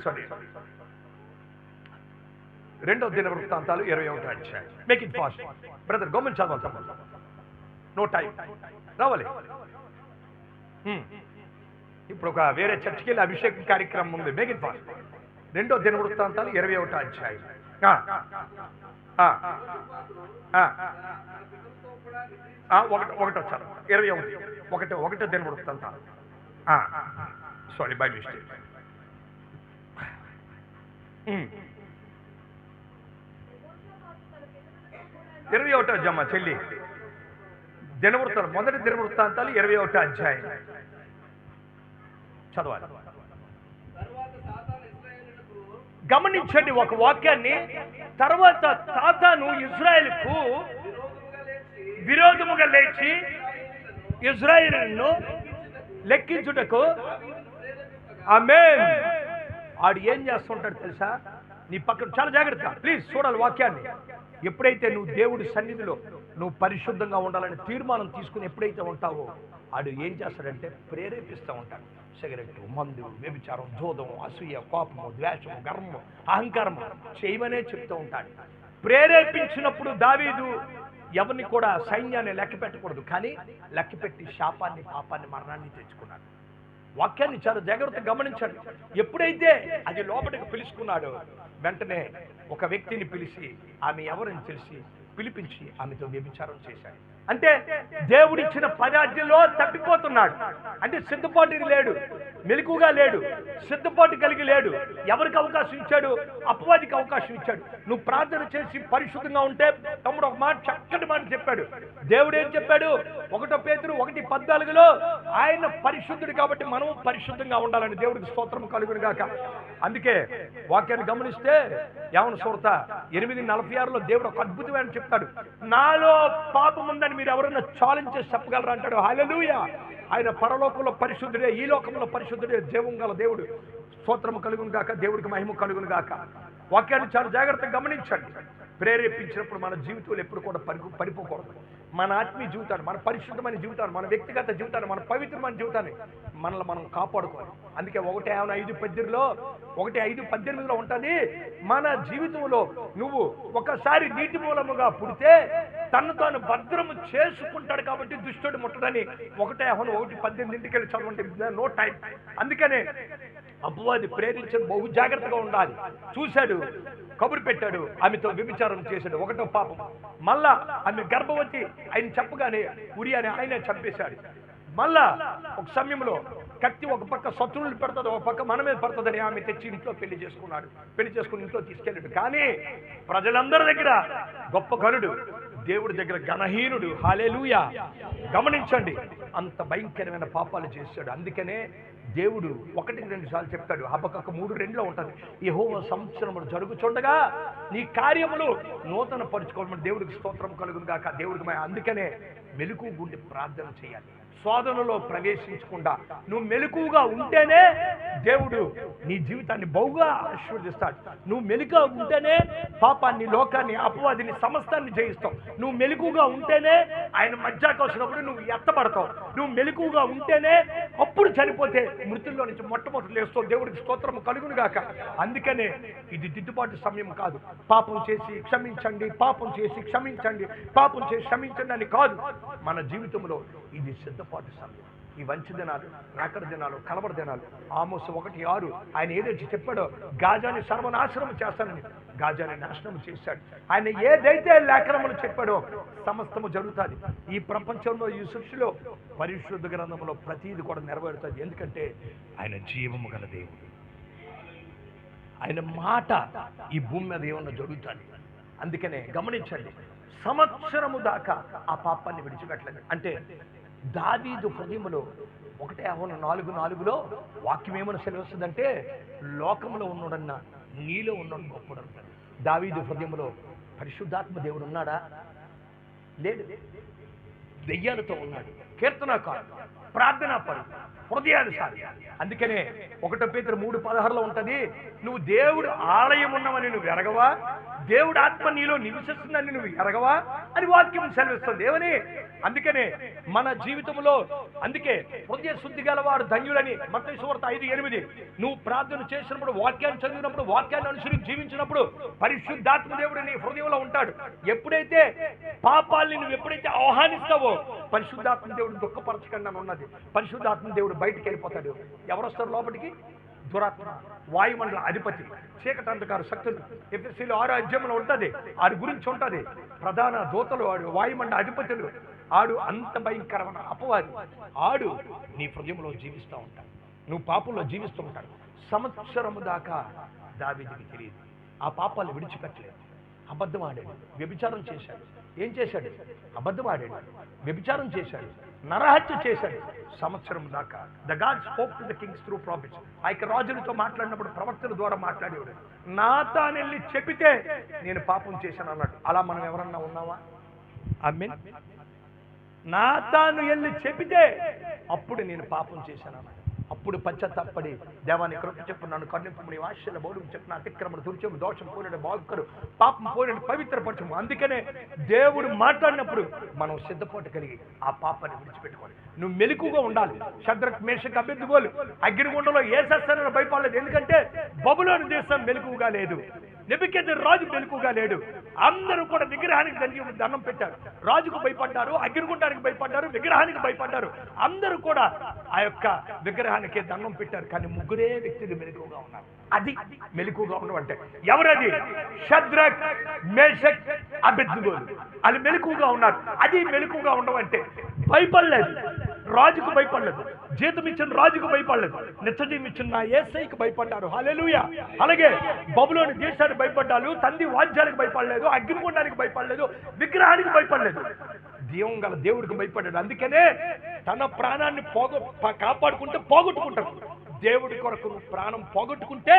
2వ దినవృత్తాంతాలు 21 అధ్యాయం. Make it fast brother, government చదవాలి, నో టైం రావాలి. ఇప్పుడు ఒక వేరే చర్చికి వెళ్ళి అభిషేకం కార్యక్రమం ఉంది. Make it fast. 2వ దినవృత్తాంతాలు 21 అధ్యాయం. ఒకటి వచ్చారు 21 దినవృత్తాంతాలు. Sorry by mistake. 21వ అధ్యాయం చెల్లి, దినవృత్తాలు, మొదటి దినవృత్తాంతాలు 21వ అధ్యాయం చదవాలి. గమనించండి ఒక వాక్యాన్ని. తర్వాత సాతాను ఇజ్రాయెలుకు విరోధముగా లేచి ఇజ్రాయేలును లెక్కించుటకు, ఆమేన్, ఆడు ఏం చేస్తుంటాడు తెలుసా? నీ పక్కన చాలా జాగ్రత్త, ప్లీజ్ చూడాలి వాక్యాన్ని. ఎప్పుడైతే నువ్వు దేవుడి సన్నిధిలో నువ్వు పరిశుద్ధంగా ఉండాలని తీర్మానం తీసుకుని ఎప్పుడైతే ఉంటావో, ఆడు ఏం చేస్తాడంటే ప్రేరేపిస్తూ ఉంటాడు. సిగరెట్, మందు, వ్యభిచారం, జోదం, అసూయ, కోపము, ద్వేషము, గర్వము, అహంకారము చేయమనే చెప్తూ ఉంటాడు. ప్రేరేపించినప్పుడు దావీదు ఎవరిని కూడా సైన్యాన్ని లెక్క పెట్టకూడదు, కానీ లెక్క పెట్టి శాపాన్ని, పాపాన్ని, మరణాన్ని తెచ్చుకున్నాడు. వాక్యాన్ని చాలా జాగ్రత్తగా గమనించండి. ఎప్పుడైతే అది లోపలికి పిలుచుకున్నాడో వెంటనే ఒక వ్యక్తిని పిలిచి ఆమె ఎవరని తెలిసి పిలిపించి ఆమెతో వ్యభిచారం చేశాడు. అంటే దేవుడిచ్చిన పదార్థంలో తప్పిపోతున్నాడు. అంటే సిద్ధపాటు లేడు, మెలకుగా లేడు, సిద్ధపాటు కలిగి లేడు. ఎవరికి అవకాశం ఇచ్చాడు? అపవాదికి అవకాశం ఇచ్చాడు. నువ్వు ప్రార్థన చేసి పరిశుద్ధంగా ఉంటే, తమ్ముడు ఒక మాట, చక్కటి మాట చెప్పాడు. దేవుడు ఏం చెప్పాడు? 1 పేతురు 1:14 ఆయన పరిశుద్ధుడు కాబట్టి మనం పరిశుద్ధంగా ఉండాలని దేవుడికి స్తోత్రం కలుగును గాక. అందుకే వాక్యాన్ని గమనిస్తే యెహోవా సువార్త 8:46 దేవుడు ఒక అద్భుతమైన చెప్తాడు. నాలో పాపం ఉందని మీరు ఎవరైనా ఛాలెంజ్ చేసి చెప్పగలరా అంటాడు. హల్లెలూయా. ఆయన పరలోకంలో పరిశుద్ధుడే, ఈ లోకంలో పరిశుద్ధుడే, జీవం గల దేవుడు. స్తోత్రం కలుగును గాక, దేవుడికి మహిమ కలుగును గాక. వాక్యాన్ని చాలా జాగ్రత్తగా గమనించండి. ప్రేరేపించినప్పుడు మన జీవితంలో ఎప్పుడు కూడా పడిపోకూడదు. మన ఆత్మీయ జీవితాన్ని, మన పరిశుద్ధమైన జీవితాన్ని, మన వ్యక్తిగత జీవితాన్ని, మన పవిత్రమైన జీవితాన్ని మనల్ని మనం కాపాడుకోవాలి. అందుకే 1:5:18 ఉంటుంది, మన జీవితంలో నువ్వు ఒకసారి నీటి మూలముగా పుడితే తను తాను భద్రము చేసుకుంటాడు కాబట్టి దుష్టుడు ముట్టడని 1:18 చదవండి. No time. అందుకనే అపవాది ప్రేరించిన బహు జాగ్రత్తగా ఉండాలి. చూశాడు, కబురు పెట్టాడు, ఆమెతో వ్యభిచారం చేశాడు, 1వ పాపం. మళ్ళా ఆమె గర్భవతి ఆయన చెప్పగానే ఉరియాని ఆయనే చంపేశాడు. మళ్ళా ఒక సమయంలో కత్తి ఒక పక్క శత్రువులు పెడుతుంది, ఒక పక్క మన మీద పడుతుందని ఆమె తెచ్చి ఇంట్లో పెళ్లి చేసుకున్నాడు. పెళ్లి చేసుకుని ఇంట్లో తీసుకెళ్ళాడు. కానీ ప్రజలందరి దగ్గర గొప్ప ఘనుడు, దేవుడి దగ్గర ఘనహీనుడు. హల్లెలూయా. గమనించండి, అంత భయంకరమైన పాపాలు చేశాడు. అందుకనే దేవుడు 1-2 సార్లు చెప్తాడు. హబక్కకు 3:2 ఉంటుంది, యెహోవా సంవత్సరములు జరుగుచుండగా నీ కార్యములు నూతన పరుచుకోవడం. దేవుడికి స్తోత్రం కలుగును గాక, దేవుడికి. అందుకనే మెలకువ గుండి ప్రార్థన చేయాలి. శోధనలో ప్రవేశించకుండా నువ్వు మెలకువగా ఉంటేనే దేవుడు నీ జీవితాన్ని బహుగా ఆశీర్వదిస్తాడు. నువ్వు మెలకుగా ఉంటేనే పాపాన్ని, లోకాన్ని, అపవాదిని, సమస్తాన్ని జయిస్తావు. నువ్వు మెలకువగా ఉంటేనే ఆయన మధ్యాకు వచ్చినప్పుడు నువ్వు ఎత్తబడతావు. నువ్వు మెలకువగా ఉంటేనే అప్పుడు చనిపోతే మృతుల్లో నుంచి మొట్టమొదటి లేస్తావు. దేవుడికి స్తోత్రం కలుగును గాక. అందుకనే ఇది దిద్దుబాటు సమయం కాదు. పాపం చేసి క్షమించండి, పాపం చేసి క్షమించండి, పాపం చేసి క్షమించండి అని కాదు. మన జీవితంలో ఇది సిద్ధపాటు సమయం. ఈ వంచ దినాలు, రాకడ దినాలు, కలవర దినాలు. ఆమోసు 1:6 ఆయన ఏదైతే చెప్పాడో, గాజాని సర్వనాశనం చేస్తానని గాజాని నాశనం చేశాడు. ఆయన ఏదైతే లేఖనములు చెప్పాడో సమస్తము జరుగుతుంది. ఈ ప్రపంచంలో, ఈ సృష్టిలో పరిశుద్ధ గ్రంథంలో ప్రతిదీ కూడా నెరవేరుతుంది. ఎందుకంటే ఆయన జీవము గల దేవుడు. ఆయన మాట ఈ భూమి మీద ఏమన్నా జరుగుతుంది. అందుకనే గమనించండి, సంవత్సరము దాకా ఆ పాపాన్ని విడిచిపెట్టలేదు. అంటే దావీదు హృదయములో 1:4 వాక్యం ఏమని సెలవుస్తుందంటే, లోకంలో ఉన్నాడన్నా నీలో ఉన్నాడు గొప్పడు అంటాడు. దావీదు హృదయములో పరిశుద్ధాత్మ దేవుడు ఉన్నాడా? లేడు. దెయ్యాలతో ఉన్నాడు. కీర్తనకారుడు, ప్రార్థనాపరుడు, హృదయానుసారి. అందుకనే 1 పేతురు 3:16 ఉంటది, నువ్వు దేవుడు ఆలయం ఉన్నవని నువ్వు ఎరగవా, దేవుడు ఆత్మ నీలో నివసిస్తుందని నువ్వు ఎరగవా అని వాక్యం సెలవిస్తుంది. ఏమని? అందుకనే మన జీవితంలో, అందుకే హృదయ శుద్ధి గలవారు ధన్యులని మత్తయి సువార్త 5:8. నువ్వు ప్రార్థన చేసినప్పుడు, వాక్యాన్ని చదివినప్పుడు, వాక్యాన్ని అనుసరించి జీవించినప్పుడు పరిశుద్ధాత్మ దేవుడు నీ హృదయంలో ఉంటాడు. ఎప్పుడైతే పాపాలని నువ్వు ఎప్పుడైతే ఆహ్వానిస్తావో, పరిశుద్ధాత్మ దేవుడు దుఃఖపరచకండి అని ఉన్నది. పరిశుద్ధాత్మ దేవుడు బయటికి వెళ్ళిపోతాడు. ఎవరు వస్తారు లోపలికి? దురాత్మ, వాయుమండల అధిపతి, చీకటి అంధకార శక్తులు. ఎఫెసీయులు 6:6 ఉంటుంది, ఆడి గురించి ఉంటుంది. ప్రధాన దూతలు ఆడు, వాయుమండల అధిపతులు ఆడు, అంత భయంకరమైన అపవాది ఆడు నీ హృదయంలో జీవిస్తూ ఉంటాడు. నువ్వు పాపంలో జీవిస్తూ ఉంటాడు. సంవత్సరము దాకా దావీదుకి తెలియదు. ఆ పాపాలు విడిచిపెట్టలేదు. అబద్ధం ఆడాడు, వ్యభిచారం చేశాడు. ఏం చేశాడు? అబద్ధం ఆడాడు, వ్యభిచారం చేశాడు, నరహత్య చేశాడు. సంవత్సరం దాకా the God spoke to the Kings through profits. ఆ యొక్క రాజులతో మాట్లాడినప్పుడు ప్రవక్తల ద్వారా మాట్లాడేవాడు. నాతాను వెళ్ళి చెప్పితే నేను పాపం చేశాను అన్నాడు. అలా మనం ఎవరన్నా ఉన్నావా? ఆమేన్. నాతాను వెళ్ళి చెప్పితే అప్పుడు నేను పాపం చేశాను అన్నాడు. అప్పుడు పశ్చాత్తాపడి దేవాన్ని కృప చెప్పు, నన్ను కరుణింపమని, ఆశల బౌలం చెప్పిన అతిక్రమణ దుర్చము దోషం పోయినట్టు బాగుకరు, పాపం పోయినట్టు పవిత్రపరచము. అందుకనే దేవుడు మాట్లాడినప్పుడు మనం సిద్ధపాటు కలిగి ఆ పాపాన్ని విడిచిపెట్టుకోవాలి. నువ్వు మెలకుగా ఉండాలి. షద్రక్ మేషక్ అబేద్నెగోలు అగ్నిగుండంలో ఏసేస్తానని భయపడలేదు. ఎందుకంటే బబులోను దేశం మెలకుగా లేదు, నెబుకద్నెజర్ రాజు మెలకుగా లేడు. అందరూ కూడా విగ్రహానికి దండం పెట్టారు. రాజుకు భయపడ్డారు, అగ్నిగుండానికి భయపడ్డారు, విగ్రహానికి భయపడ్డారు. అందరూ కూడా ఆ యొక్క విగ్రహానికి దండం పెట్టారు. కానీ ముగ్గురే వ్యక్తులు మెలకుగా ఉన్నారు. అది మెలకుగా ఉండడం అంటే. ఎవరది? షద్రక్ మేషక్ అబేద్నెగోలు. అది మెలకుగా ఉన్నారు. అది మెలకుగా ఉండడం అంటే. భయపడలేదు, రాజుకు భయపడలేదు, జీతం ఇచ్చిన రాజుకు భయపడలేదు, నిత్యజీవం ఇచ్చిన నా యేసయ్యకు భయపడ్డారు. హల్లెలూయా. అలాగే బబులోను దేశానికి భయపడ్డారు, తండ్రి వాద్యాలకు భయపడలేదు, అగ్నిగుండానికి భయపడలేదు, విగ్రహానికి భయపడలేదు, జీవం గల దేవుడికి భయపడ్డాడు. అందుకనే తన ప్రాణాన్ని కాపాడుకుంటే పోగొట్టుకుంటాడు. దేవుడి కొరకు ప్రాణం పోగొట్టుకుంటే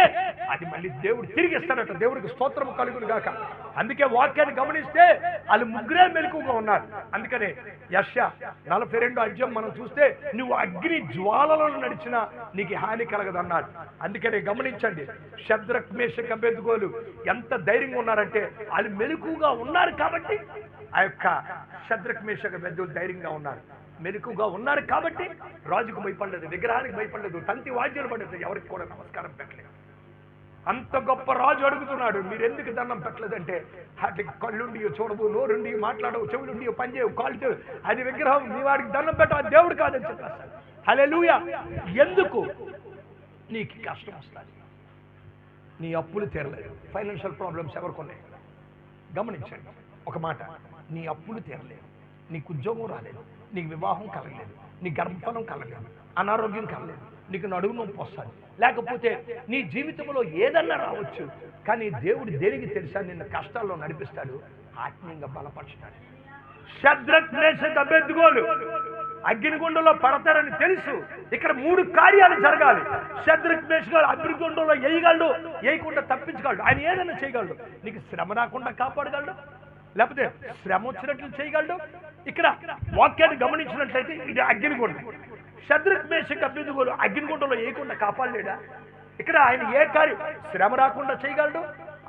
అది మళ్ళీ దేవుడు తిరిగి ఇస్తాడట. దేవుడికి స్తోత్రం కలుగును గాక. అందుకే వాక్యాన్ని గమనిస్తే వాళ్ళు ముగ్గురే మెలకుగా ఉన్నారు. అందుకనే యెషయా 42 అధ్యాయం మనం చూస్తే నువ్వు అగ్ని జ్వాలలో నడిచినా నీకు హాని కలగదన్నాడు. అందుకనే గమనించండి, షద్రక్ మేషక్ అబేద్నెగోలు ఎంత ధైర్యంగా ఉన్నారంటే వాళ్ళు మెలకుగా ఉన్నారు కాబట్టి ఆ యొక్క షద్రక్ మేషక్ అబేద్నెగోలు ధైర్యంగా ఉన్నారు. మెలకుగా ఉన్నారు కాబట్టి రాజుకు భయపడలేదు, విగ్రహానికి భయపడలేదు, తంతి వాద్యాలు పడలేదు, ఎవరికి కూడా నమస్కారం పెట్టలేదు. అంత గొప్ప రాజు అడుగుతున్నాడు, మీరు ఎందుకు దండం పెట్టలేదంటే వాటికి కళ్ళుండి చూడవు, నోరుండి మాట్లాడవు, చెవులుండి పనిచేయవు, కాళ్ళు చేయవు, అది విగ్రహం, నీ వాడికి దండం పెట్టవు, దేవుడు కాదని చెప్పేస్తాడు. హల్లెలూయా. ఎందుకు? నీకు కష్టం వస్తుంది, నీ అప్పులు తీరలేదు, ఫైనాన్షియల్ ప్రాబ్లమ్స్ ఎవరికి ఉన్నాయి. గమనించండి ఒక మాట, నీ అప్పులు తీరలేదు, నీకు ఉద్యోగం రాలేదు, నీకు వివాహం కలగలేదు, నీ గర్భఫలం కలగలేదు, అనారోగ్యం కలగలేదు, నీకు నడుము నొప్పి వస్తుంది, లేకపోతే నీ జీవితంలో ఏదన్నా రావచ్చు. కానీ దేవుడు దేనికి తెలుసా? నిన్ను కష్టాల్లో నడిపిస్తాడు, ఆత్మీయంగా బలపరుస్తాడు. షద్రక్ మేషక్ అబేద్నెగోలు అగ్నిగుండంలో పడతారని తెలుసు. ఇక్కడ 3 కార్యాలు జరగాలి. షద్రక్ మేషక్ అగ్నిగుండంలో వేయగలడు, వేయకుండా తప్పించగలడు. ఆయన ఏదైనా చేయగలడు. నీకు శ్రమ రాకుండా కాపాడగలడు, లేకపోతే శ్రమ వచ్చినట్లు చేయగలడు. ఇక్కడ వాక్యాన్ని గమనించినట్లయితే ఇది అగ్నిగుండం. షద్రక్ మేషక్ అబేద్నెగోలు అగ్నిగుండంలో వేయకుండా కాపాడలేడా? ఇక్కడ ఆయన ఏ కార్యం శ్రమ రాకుండా చేయగలడు,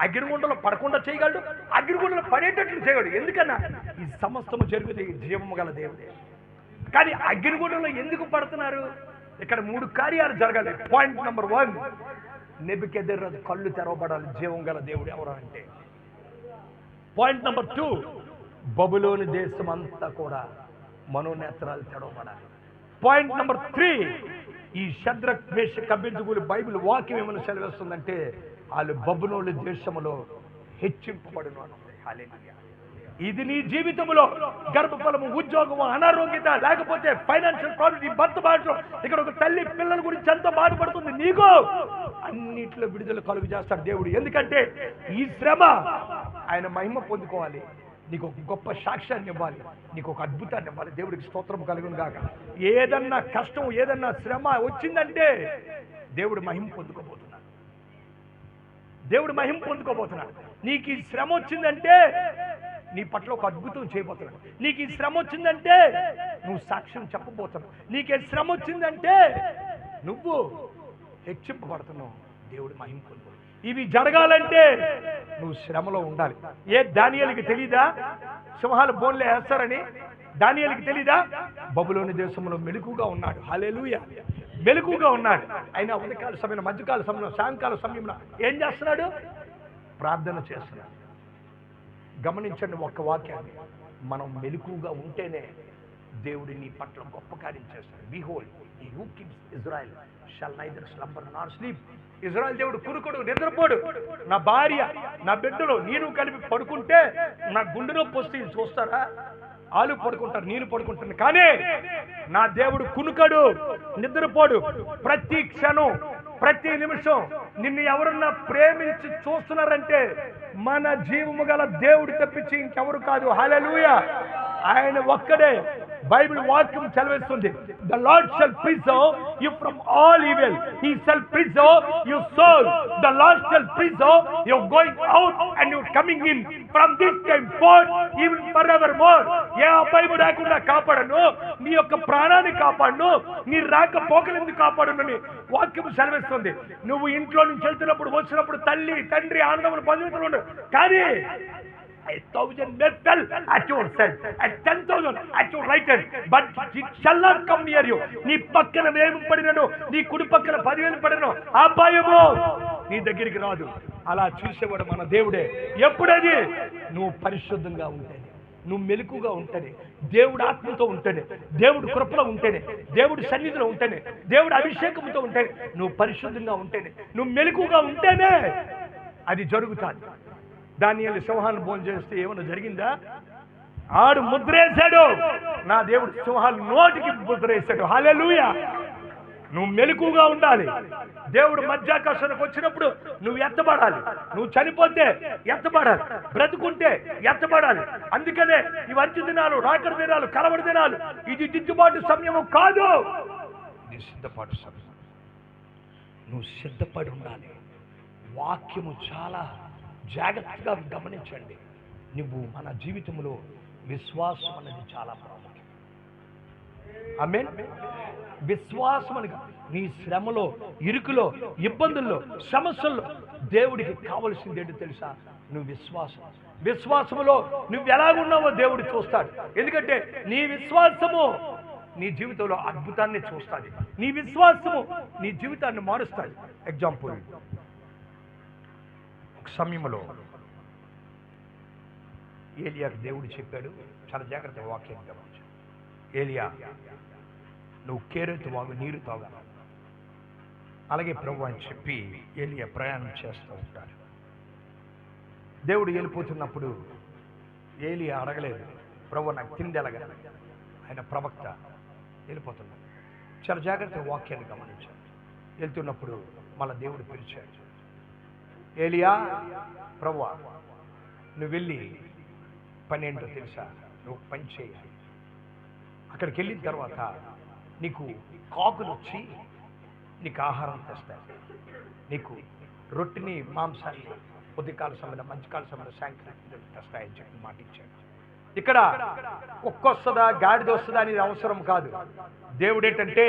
అగ్నిగుండంలో పడకుండా చేయగలడు, అగ్నిగుండంలో పడేటట్లు చేయగలడు. ఎందుకన్నా ఈ సమస్తము జరుగుతుంది జీవము గల దేవుడే. కానీ అగ్నిగుండంలో ఎందుకు పడుతున్నారు? ఇక్కడ 3 కార్యాలు జరగాలి. పాయింట్ నెంబర్ 1, నెబుకద్నెజర్ కళ్ళు తెరవబడాలి, జీవం గల దేవుడు ఎవరు అంటే. పాయింట్ నెంబర్ 2, బబులోను దేశం అంతా కూడా మనోనేత్రాలు తెరవబడాలి. పాయింట్ నెంబర్ 3, ఈ షద్రక్ మేషక్ అబేద్నెగోలు బైబిల్ వాక్యం ఏమైనా సెలవిస్తుందంటే వాళ్ళు బబులోను దేశంలో హెచ్చింపబడును అన్నది. హల్లెలూయా. ఇది నీ జీవితంలో గర్భఫలము, ఉద్యోగము, అనారోగ్యత, లేకపోతే ఫైనాన్షియల్ ప్రాబ్లం, ఈ భర్త బాధ, ఇక్కడ ఒక తల్లి పిల్లల గురించి ఎంతో బాధపడుతుంది, నీకు అన్నిట్లో విడుదల కలుగు చేస్తాడు దేవుడు. ఎందుకంటే ఈ శ్రమ ఆయన మహిమ పొందుకోవాలి, నీకు ఒక గొప్ప సాక్ష్యాన్ని ఇవ్వాలి, నీకు ఒక అద్భుతాన్ని ఇవ్వాలి. దేవుడికి స్తోత్రం కలుగును గాక. ఏదన్నా కష్టం, ఏదన్నా శ్రమ వచ్చిందంటే దేవుడు మహిమ పొందుకోబోతున్నాడు. దేవుడు మహిమ పొందుకోబోతున్నాడు. నీకు ఈ శ్రమ వచ్చిందంటే నీ పట్ల ఒక అద్భుతం చేయబోతున్నాడు. నీకు ఈ శ్రమ వచ్చిందంటే నువ్వు సాక్ష్యం చెప్పబోతున్నావు. నీకు ఈ శ్రమ వచ్చిందంటే నువ్వు హెచ్చింపబడుతున్నావు. దేవుడు మహిమ పొందుకో. ఇవి జరగాలంటే నువ్వు శ్రమలో ఉండాలి. ఏ దానియేలుకి తెలీదా సింహాలు బోన్లే వేస్తారని? దానియేలుకి తెలీదా? బబులోను దేశంలో మెలకుగా ఉన్నాడు. హల్లెలూయా. మెలకుగా ఉన్నాడు. అయినా ఉదయకాల సమయంలో, మధ్యకాల సమయంలో, సాయంకాల సమయంలో ఏం చేస్తున్నాడు? ప్రార్థన చేస్తున్నాడు. గమనించండి ఒక్క వాక్యాన్ని, మనం మెలకుగా ఉంటేనే దేవుడు నీ పట్ల గొప్ప కార్యం చేస్తాడు. Behold he who keeps Israel shall neither slumber Nar sleep. Israel దేవుడు కురుకోడు, నిద్రపోడు. నా భార్య, నా బిడ్డలు నేను కలిపి పడుకుంటే నా గుండె నొప్పి వస్తే చూస్తారా? వాళ్ళు పడుకుంటారు, నేను పడుకుంటాను. కానీ నా దేవుడు కునుకడు, నిద్రపోడు. ప్రతి క్షణం ప్రతి నిమిషం నిన్ను ఎవరన్నా ప్రేమించి చూస్తున్నారంటే మన జీవము గల దేవుడు తప్పించి ఇంకెవరు కాదు. హల్లెలూయా. ఆయన ఒక్కడే. బైబిల్ వాక్యం చదివేస్తుంది, the Lord shall preserve you from all evil, he shall preserve your soul, the Lord shall preserve your going out and your coming in from this time forth even for ever more. ఏ అపాయము రాకుండా కాపాడను, నీ యొక్క ప్రాణాన్ని కాపాడను, నీ రాక పోకలెందుకు కాపాడునని వాక్యం సెలవిస్తుంది. నువ్వు ఇంట్లో నుంచి వెళ్తున్నప్పుడు వచ్చినప్పుడు తల్లి తండ్రి ఆనందములు పొందుతూ ఉండు, కానీ 1,000 may fall at your side, at 10,000 at your right hand, but it shall not come near you. నీ పక్కన 1000 పడినను, నీ కుడి పక్కన 10,000 పడినను అపాయము నీ దగ్గరికి రాదు. అలా చూసేవాడు మన దేవుడే. ఎప్పుడది? నువ్వు పరిశుద్ధంగా ఉంటేనే, నువ్వు మెలకుగా ఉంటేనే, దేవుడు ఆత్మతో ఉంటేనే, దేవుడు కృపలో ఉంటేనే, దేవుడు సన్నిధిలో ఉంటేనే, దేవుడు అభిషేకంతో ఉంటేనే, నువ్వు పరిశుద్ధంగా ఉంటేనే, నువ్వు మెలకుగా ఉంటేనే అది జరుగుతుంది. దానియేలు సింహాలను భోజనం చేస్తే ఏమన్నా జరిగిందా? ఆడు ముద్రేశాడు. నా దేవుడు సింహాలు నోటికి ముద్రేశాడు. హల్లెలూయా. నువ్వు మెలకుగా ఉండాలి. దేవుడు మధ్యాకాశానికి వచ్చినప్పుడు నువ్వు ఎత్తబడాలి. నువ్వు చనిపోతే ఎత్తబడాలి, బ్రతుకుంటే ఎత్తబడాలి. అందుకనే ఈ అంత్య దినాలు, రాకడ దినాలు, కలవడి దినాలు ఇది దిద్దుబాటు సమయము కాదు, ఇది సిద్ధపాటు సమయం. నువ్వు సిద్ధపడి ఉండాలి. వాక్యము చాలా జాగ్రత్తగా గమనించండి. నువ్వు మన జీవితంలో విశ్వాసం అనేది చాలా ప్రాముఖ్యం. ఆమేన్. విశ్వాసం అనగా నీ శ్రమలో, ఇరుకులో, ఇబ్బందుల్లో, సమస్యల్లో దేవుడికి కావలసింది ఏంటో తెలుసా? నువ్వు విశ్వాసం. విశ్వాసములో నువ్వు ఎలాగున్నావో దేవుడు చూస్తాడు. ఎందుకంటే నీ విశ్వాసము నీ జీవితంలో అద్భుతాన్ని చూస్తుంది. నీ విశ్వాసము నీ జీవితాన్ని మారుస్తుంది. ఎగ్జాంపుల్, సమయంలో ఏలియాకు దేవుడు చెప్పాడు, చాలా జాగ్రత్తగా వాక్యం గమనించు. ఏలియా, నువ్వు కేరెతు వాగు నీరు తాగా. అలాగే ప్రభు అని చెప్పి ఏలియా ప్రయాణం చేస్తూ ఉంటాడు. దేవుడు వెళ్ళిపోతున్నప్పుడు ఏలియా అడగలేదు, ప్రభు నాకు తిండి ఎలాగా? ఆయన ప్రవక్త వెళ్ళిపోతున్నాడు. చాలా జాగ్రత్తగా వాక్యాన్ని గమనించాడు. వెళ్తున్నప్పుడు మళ్ళీ దేవుడు పిలిచాడు, ఏలియా, ప్రభువా నువ్వు వెళ్ళి పని ఏంటో తెలుసా? నువ్వు పని చేయాలి. అక్కడికి వెళ్ళిన తర్వాత నీకు కాకులు వచ్చి నీకు ఆహారం తెస్తాయి. నీకు రొట్టెని, మాంసాన్ని ఉదయకాల సమయంలో, మధ్యకాల సమయంలో, సాయంకాలం తెస్తాయని చెప్పి మాట ఇచ్చాడు. ఇక్కడ కుక్క వస్తుందా, గాడిద వస్తుందా అనేది అవసరం కాదు. దేవుడు ఏంటంటే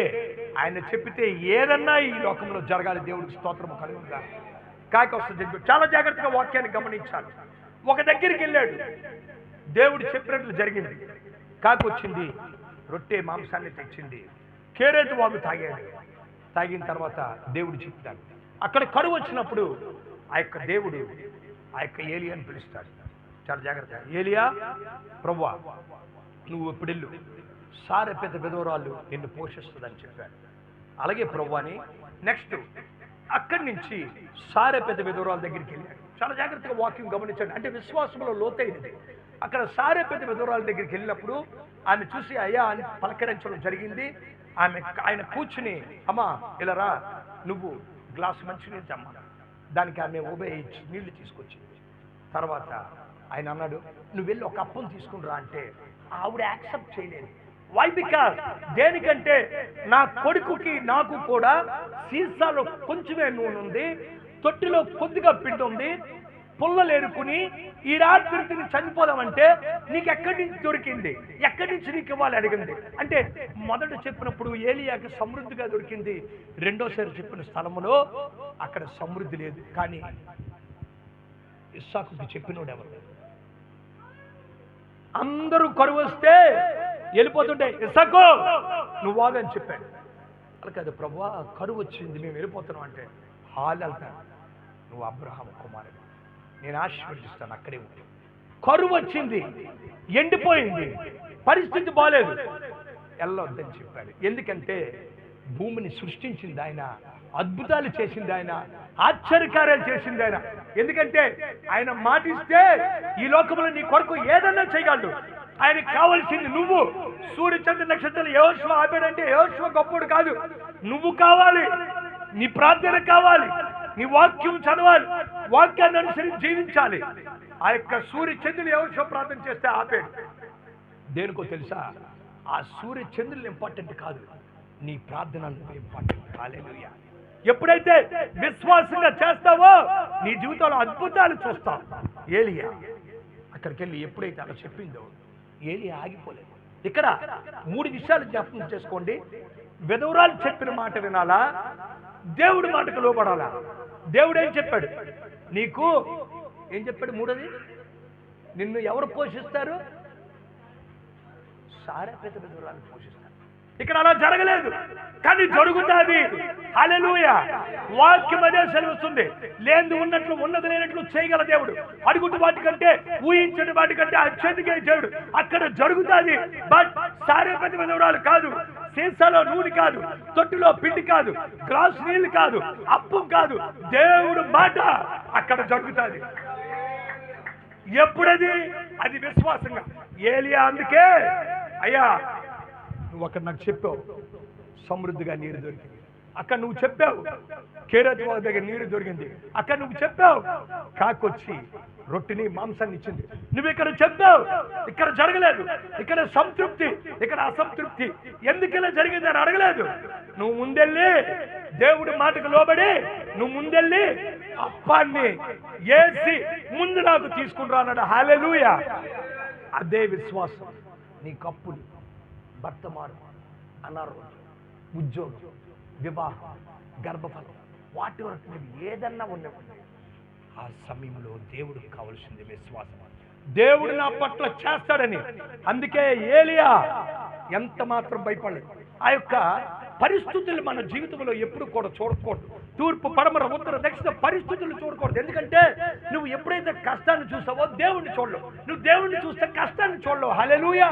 ఆయన చెప్పితే ఏదన్నా ఈ లోకంలో జరగాలి. దేవుడికి స్తోత్రము కలుగుగా. కాకి వస్తుంది. చాలా జాగ్రత్తగా వాక్యాన్ని గమనించాలి. ఒక దగ్గరికి వెళ్ళాడు, దేవుడు చెప్పినట్లు జరిగింది. కాకి వచ్చింది, రొట్టె మాంసాన్ని తెచ్చింది, కేరేతు వాగు తాగాడు. తాగిన తర్వాత దేవుడు చెప్తాడు. అక్కడ కరువు వచ్చినప్పుడు ఆ యొక్క దేవుడు ఆ యొక్క ఏలియాని పిలుస్తాడు. చాలా జాగ్రత్త, ఏలియా, ప్రభువా నువ్వు ఇప్పుడు వెళ్ళు, సారెపెద్ద విధవరాలు నిన్ను పోషిస్తుందని చెప్పాడు. అలాగే ప్రభువాని నెక్స్ట్ అక్కడి నుంచి సారెపెద్ద విధవరాల దగ్గరికి వెళ్ళాడు. చాలా జాగ్రత్తగా వాక్యం గమనించండి. అంటే విశ్వాసంలో లోతైనది. అక్కడ సారెపెద్ద విధవరాల దగ్గరికి వెళ్ళినప్పుడు ఆమె చూసి అయ్యా అని పలకరించడం జరిగింది. ఆయన కూర్చుని, అమ్మా ఇలా రా, నువ్వు గ్లాసు మంచినీళ్ళు తెమ్మా. దానికి ఆమె ఇచ్చి నీళ్లు తీసుకొచ్చింది. తర్వాత ఆయన అన్నాడు, నువ్వు వెళ్ళి ఒక అప్పం తీసుకుని రా అంటే ఆవిడ యాక్సెప్ట్ చేయలేదు. వై? బికాజ్ దేనికంటే నా కొడుకుకి నాకు కూడా సీసాలో కొంచెమే నూనె ఉంది, తొట్టిలో కొద్దిగా పిండి ఉంది, పుల్లలు ఏరుకుని ఈ రాత్రి తిని చనిపోదామంటే నీకు ఎక్కడి నుంచి దొరికింది, ఎక్కడి నుంచి నీకు ఇవ్వాలి అడిగింది. అంటే మొదట చెప్పినప్పుడు ఏలియాకి సమృద్ధిగా దొరికింది. రెండోసారి చెప్పిన స్థలములో అక్కడ సమృద్ధి లేదు. కానీ ఇస్సాకుకి చెప్పినోడు ఎవరు? అందరూ కరువు వస్తే వెళ్ళిపోతుంటే ఇస్సాకు నువ్వు వాగని చెప్పాడు. అలాగే అది ప్రభువా కరువు వచ్చింది, మేము వెళ్ళిపోతున్నాం అంటే హాల్ వెళ్తాను, నువ్వు అబ్రహాం కుమారుడు, నేను ఆశీర్వదిస్తాను, అక్కడే ఉంది. కరువు వచ్చింది, ఎండిపోయింది, పరిస్థితి బాలేదు, వెళ్ళొద్దని చెప్పాడు. ఎందుకంటే భూమిని సృష్టించింది ఆయన, అద్భుతాలు చేసింది ఆయన, ఆశ్చర్యకార్యాలు చేసింది ఆయన. ఎందుకంటే ఆయన మాటిస్తే ఈ లోకంలో నీ కొరకు ఏదన్నా చేయగలడు. ఆయనకి కావాల్సింది నువ్వు. సూర్య చంద్ర నక్షత్రాలు యెహోషువ ఆపాడంటే యెహోషువ గొప్పడు కాదు, నువ్వు కావాలి. నీ ప్రార్థన కావాలి, నీ వాక్యం చదవాలి, వాక్యాన్ని అనుసరించి జీవించాలి. ఆ యొక్క సూర్య చంద్రులు ఎవరితో ప్రార్థన చేస్తే ఆపేడు. దేనికో తెలుసా? ఆ సూర్య చంద్రులు ఇంపార్టెంట్ కాదు, నీ ప్రార్థనలు ఇంపార్టెంట్. హల్లెలూయా. ఎప్పుడైతే విశ్వాసంగా చేస్తావో నీ జీవితంలో అద్భుతాలు చూస్తావు. ఏలియా అక్కడికి వెళ్ళి ఎప్పుడైతే అలా చెప్పిందో ఏలియా ఆగిపోలేదు. ఇక్కడ 3 విషయాలు జ్ఞాపకం చేసుకోండి. విధవరాలు చెప్పిన మాట వినాలా, దేవుడి మాటకు లోబడాలా? దేవుడు ఏం చెప్పాడు నీకు? ఏం చెప్పాడు? మూడోది, నిన్ను ఎవరు పోషిస్తారు? సారెపేత విధవరాలు పోషిస్తారు. ఇక్కడ అలా జరగలేదు, కానీ జరుగుతుంది. హల్లెలూయా. వాక్యం అదే సెలవుస్తుంది. లేనిది ఉన్నట్లు, ఉన్నది లేనట్లు చేయగల దేవుడు. అడుగుటి వాటికంటే, ఊహించని వాటికంటే అత్యధిక దేవుడు. అక్కడ జరుగుతుంది. బట్ సారెపేత విధవరాలు కాదు, సీసాలో నూనె కాదు, తొట్టులో పిండి కాదు, గ్లాస్ నీళ్లు కాదు, అప్పు కాదు, దేవుడు మాట అక్కడ జరుగుతుంది. ఎప్పుడది? అది విశ్వాసంగా. ఏలియా అందుకే, అయ్యా నువ్వు అక్కడ నాకు చెప్పావు సమృద్ధిగా నీరు దొరికింది, అక్కడ నువ్వు చెప్పావు కేరత్ వాగు దగ్గర నీరు దొరికింది, అక్కడ నువ్వు చెప్పావు కాకొచ్చి రొట్టిని మాంసాన్ని ఇచ్చింది, నువ్వు ఇక్కడ చెప్పావు ఇక్కడ జరగలేదు, ఇక్కడ సంతృప్తి, ఇక్కడ అసంతృప్తి, ఎందుకు ఇలా జరిగింది అని అడగలేదు. నువ్వు ముందెళ్ళి దేవుడి మాటకు లోబడి నువ్వు ముందెళ్ళి అప్పాన్ని వేసి ముందు నాకు తీసుకుని అన్నాడు. హల్లెలూయా. అదే విశ్వాసం. నీ కప్పులు, వర్తమానం, అనారోగ్యం, ఉద్యోగం, వివాహం, గర్భఫలం, వాటి వరకు మీరు ఏదన్నా ఉన్నప్పుడు ఆ సమయంలో దేవుడికి కావలసింది విశ్వాసం. దేవుడు నా పట్ల చేస్తాడని. అందుకే ఏలియా ఎంత మాత్రం భయపడలేదు. ఆ యొక్క పరిస్థితులు మన జీవితంలో ఎప్పుడు కూడా చూడకూడదు. తూర్పు, పడమర, ఉత్తర, దక్షిణ పరిస్థితులు చూడకూడదు. ఎందుకంటే నువ్వు ఎప్పుడైతే కష్టాన్ని చూసావో దేవుణ్ణి చూడలేవు. నువ్వు దేవుణ్ణి చూస్తే కష్టాన్ని చూడలేవు. హల్లెలూయా.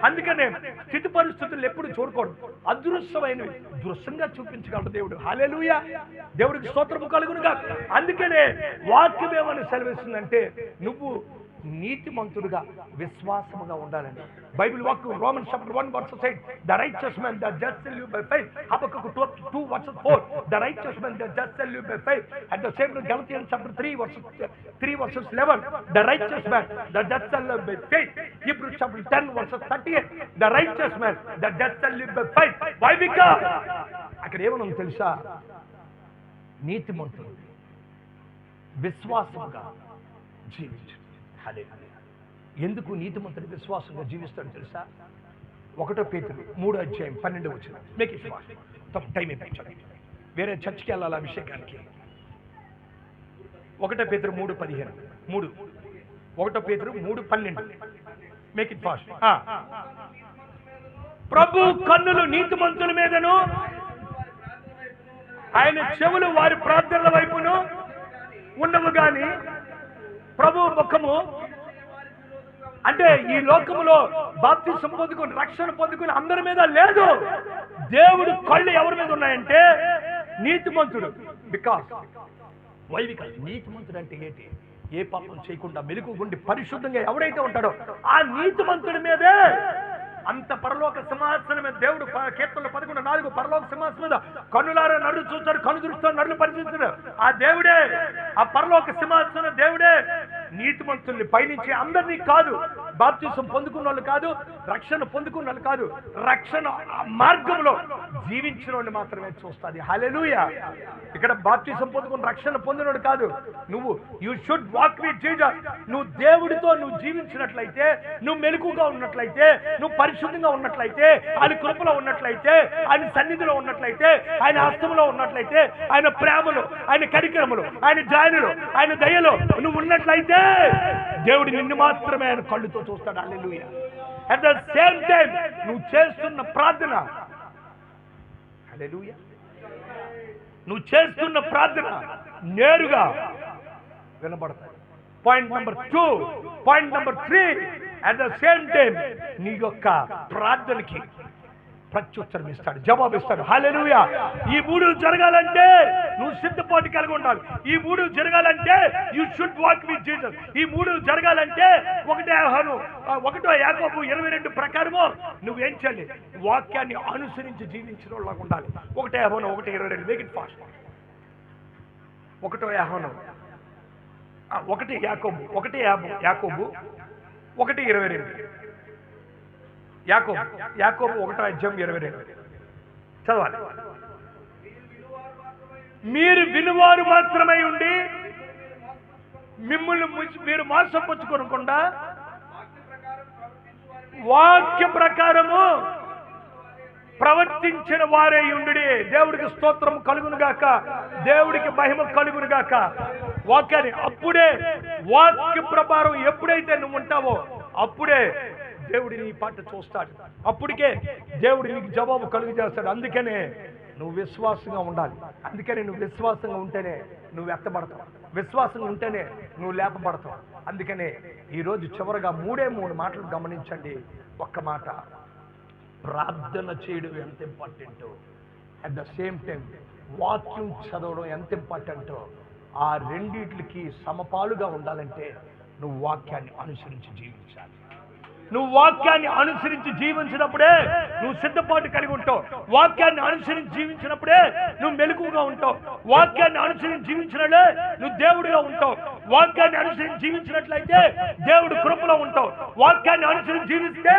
అందుకనే స్థితి పరిస్థితులు ఎప్పుడు చూడకూడదు. అదృశ్యమైనవి దృశ్యంగా చూపించగలడు దేవుడు. హల్లెలూయా. దేవుడికి స్తోత్రము కలుగునుగా. అందుకనే వాక్యం ఏమని సెలవిస్తుందంటే నువ్వు నీతిమంతుడుగా విశ్వాసముగా ఉండాలండి. బైబిల్ వాక్యం Romans chapter 1 verse 8, the righteous man that just shall live by faith. Habakkuk 2 verse 4, the righteous man that just shall live by faith. At the same time Galatians chapter 3 verses 11, the righteous man that just shall live by faith. Hebrews chapter 10 verses 38, the righteous man that just shall live by faith. Why? Because అక్కడ ఏమన్నా తెలుసా? నీతిమంతుడు విశ్వాసముగా జీవించు. ఎందుకు నీతిమంతుడు విశ్వాసంగా జీవిస్తాడు తెలుసా? 1 పేతురు 3:12. మేక్ ఇట్ ఫాస్ట్, టైం అయిపోయింది. వేరే చర్చికి వెళ్ళాలి అభిషేకానికి. 1 పేతురు 3:15. 1 పేతురు 3:12. Make it fast. ప్రభు కన్నులు నీతిమంతుల మీదను, ఆయన చెవులు వారి ప్రార్థనల వైపును ఉన్నవు గాని ప్రభు ముఖము, అంటే ఈ లోకములో బాప్తిసం పొందుకుని రక్షణ పొందుకుని అందరి మీద లేదు. దేవుడు కళ్ళు ఎవరి మీద ఉన్నాయంటే నీతిమంతుడు. బికాస్ నీతిమంతుడు అంటే ఏంటి? ఏ పాపం చేయకుండా మెలకుగుండి పరిశుద్ధంగా ఎవడైతే ఉంటాడో ఆ నీతిమంతుడి మీదే అంత పరలోక సింహాసనం మీద దేవుడు కీర్తనలు 11:4 పరలోక సింహాసనం మీద కన్నులారా నరులు చూస్తాడు, కన్ను దృష్టితో నరులు పరిశీలిస్తాడు. ఆ దేవుడే, ఆ పరలోక సింహాసనం దేవుడే నీతిమంతుల్ని పైనుంచి అందరినీ కాదు, బాప్తిసం పొందుకున్న వాళ్ళు కాదు, రక్షణ పొందుకున్న వాళ్ళు కాదు, రక్షణ మార్గంలో జీవించిన వాళ్ళు మాత్రమే చూస్తుంది. హల్లెలూయా. ఇక్కడ బాప్తిసం పొందుకుని రక్షణ పొందినోడు కాదు. నువ్వు you should walk with Jesus. నువ్వు దేవుడితో నువ్వు జీవించినట్లయితే, నువ్వు మెలకుగా ఉన్నట్లయితే, నువ్వు పరిశుద్ధంగా ఉన్నట్లయితే, ఆయన కృపలో ఉన్నట్లయితే, ఆయన సన్నిధిలో ఉన్నట్లయితే, ఆయన హస్తములో ఉన్నట్లయితే, ఆయన ప్రేమలో, ఆయన కరికరములో, ఆయన జాయనులో, ఆయన దయలో నువ్వు ఉన్నట్లయితే దేవుడు నిన్ను మాత్రమే ఆయన కళ్ళుతో చూస్తాడు. హల్లెలూయా. అట్ ద సేమ్ టైం నువ్వు చేస్తున్న ప్రార్థన, హల్లెలూయా, నువ్వు చేస్తున్న ప్రార్థన నేరుగా వినబడతాయి. Point number 2, point number 3, at the same time నీ యొక్క ప్రార్థనకి ప్రత్యుత్తరం ఇస్తాడు, జవాబు ఇస్తాడు. హల్లెలూయా. ఈ 3 జరగాలంటే నువ్వు సిద్ధపాటు కలిగి ఉండాలి. ఈ 3 జరగాలంటే you should walk with Jesus. ఈ 3 జరగాలంటే 1 యాకోబు 22 ప్రకారము నువ్వేం చేయాలి? వాక్యాన్ని అనుసరించి జీవించిన వాళ్ళగా ఉండాలి. 1 Yohana 1:22. Make it fast. ఒకటో యోహాను 1 యాకోబు 1 యాకోబు 1:22 యాకోబు 1:22 చదవాలి. మీరు వినువారు మాత్రమై ఉండి మిమ్మల్ని మీరు మోసపుచ్చుకోకుండా వాక్య ప్రకారము ప్రవర్తించిన వారే ఉండి. దేవుడికి స్తోత్రం కలుగునుగాక, దేవుడికి మహిమ కలుగునుగాక. వాక్యాన్ని అప్పుడే వాక్య ప్రకారం ఎప్పుడైతే నువ్వు ఉంటావో అప్పుడే దేవుడి నీ పాట చూస్తాడు, అప్పటికే దేవుడు నీకు జవాబు కలుగు చేస్తాడు. అందుకనే నువ్వు విశ్వాసంగా ఉండాలి. అందుకనే నువ్వు విశ్వాసంగా ఉంటేనే నువ్వు ఎత్తబడతావు, విశ్వాసంగా ఉంటేనే నువ్వు లేపబడతావు. అందుకనే ఈరోజు చివరిగా 3 మాటలు గమనించండి. ఒక్క మాట, ప్రార్థన చేయడం ఎంత ఇంపార్టెంటో, అట్ ద సేమ్ టైం వాక్యం చదవడం ఎంత ఇంపార్టెంటో, ఆ రెండిట్లకి సమపాలుగా ఉండాలంటే నువ్వు వాక్యాన్ని అనుసరించి జీవించాలి. నువ్వు వాక్యాన్ని అనుసరించి జీవించినప్పుడే నువ్వు సిద్ధపాటు కలిగి ఉంటావు. వాక్యాన్ని అనుసరించి జీవించినప్పుడే నువ్వు మెలకుగా ఉంటావు. వాక్యాన్ని అనుసరించి జీవించినట్లే నువ్వు దేవుడిగా ఉంటావు. వాక్యాన్ని అనుసరించి జీవించినట్లయితే దేవుడు కృపలో ఉంటావు. వాక్యాన్ని అనుసరించి జీవిస్తే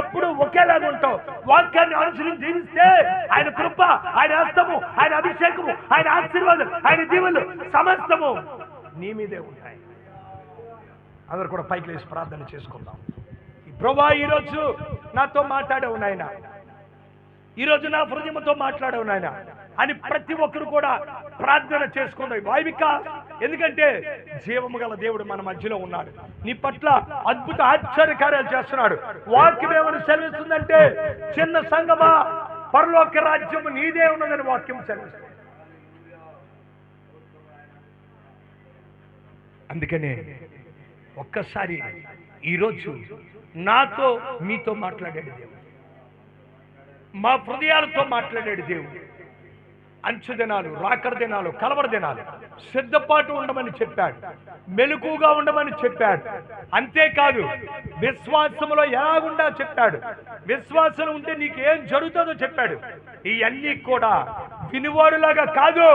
ఎప్పుడు ఒకేలాగా ఉంటావు. వాక్యాన్ని అనుసరించి జీవిస్తే ఆయన కృప, ఆయన హస్తము, ఆయన అభిషేకము, ఆయన ఆశీర్వాదం, ఆయన దీవెనలు సమస్తము నీ మీదే ఉంటాయి. అందరూ కూడా పైకి లేచి ప్రార్థన చేసుకుందాం. ప్రభువా, ఈరోజు నాతో మాట్లాడవు నాయన, ఈరోజు నా హృదయంతో మాట్లాడవు నాయన అని ప్రతి ఒక్కరు కూడా ప్రార్థన చేసుకుందాం. వైవిక, ఎందుకంటే జీవము గల దేవుడు మన మధ్యలో ఉన్నాడు. నీ పట్ల అద్భుత ఆశ్చర్యకార్యాలు చేస్తున్నాడు. వాక్యం ఏమని సెలవిస్తుందంటే, చిన్న సంగమా పరలోక రాజ్యము నీదే ఉన్నదని వాక్యం సెలవిస్తుంది. అందుకనే ఒక్కసారి ఈరోజు నాతో మీతో మాట్లాడాడు దేవుడు, మా హృదయాలతో మాట్లాడాడు దేవుడు. అంచు దినాలు, రాకడ దినాలు, కలవర దినాలు, సిద్ధపాటు ఉండమని చెప్పాడు, మెలకుగా ఉండమని చెప్పాడు. అంతేకాదు విశ్వాసంలో ఎలాగుండా చెప్పాడు. విశ్వాసం ఉంటే నీకు ఏం జరుగుతుందో చెప్పాడు. ఇవన్నీ కూడా వినివాడులాగా కాదు,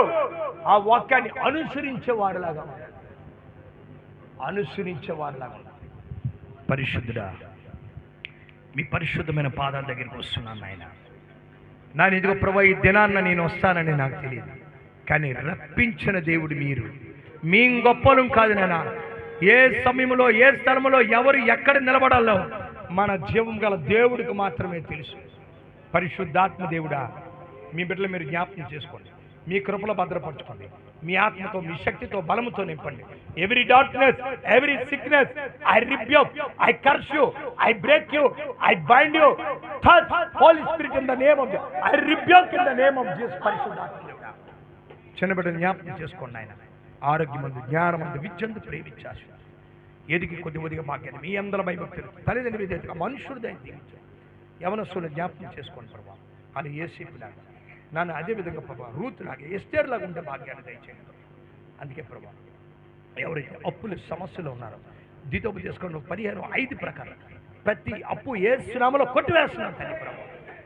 ఆ వాక్యాన్ని అనుసరించేవాడులాగా ఉన్నాడు, అనుసరించేవాడులాగా ఉన్నాడు. పరిశుద్ధుడా, మీ పరిశుద్ధమైన పాదాల దగ్గరికి వస్తున్నాను నాయన. నా ఇదిగో ప్రభు, ఈ దినాన్న నేను వస్తానని నాకు తెలియదు, కానీ రప్పించిన దేవుడు మీరు. మీ గొప్పలం కాదు నాయన. ఏ సమయంలో, ఏ స్థలంలో ఎవరు ఎక్కడ నిలబడాలో మన జీవం గల దేవుడికి మాత్రమే తెలుసు. పరిశుద్ధాత్మ దేవుడా, మీ బిడ్డలు మీరు జ్ఞాపకం చేసుకోండి, మీ కృపలో భద్రపరచుకోండి. మీ ఆత్మతో, మీ శక్తితో, బలముతో నింపండి. Every darkness, every sickness, I rebuke, I curse you, I break you, I bind you. Touch Holy Spirit in the name of Jesus. I rebuke in the name of Jesus. పరిశుద్ధాత్మ దేవుడా, చిన్న బిడ్డను జ్ఞాపకం చేసుకోండి ఆయన. ఆరోగ్యమందు, జ్ఞానమందు, విద్యందు ప్రేమించాలి. ఎదిగి కొద్దిగా భాగ్యాన్ని మీ అందరి భయభక్తులు తల్లిదండ్రుల విధేయతగా మనుషుడు దాన్ని దీవించాలి. యవనస్తులను జ్ఞాపకం చేసుకోండి ప్రభావ. అని యేసేపులాగా నన్ను అదేవిధంగా ప్రభావ రూత్ లాగా, ఎస్తేర్ లాగా ఉండే భాగ్యాన్ని దయచేయండి. అందుకే ప్రభావ, ఎవరైతే అప్పుల సమస్యలు ఉన్నారో దితోపు చేసుకోండి. పరిహారం 5 ప్రకారం ప్రతి అప్పు ఏ శ్రమలో కొట్టివేస్తున్నాను తల్లి ప్రభావ.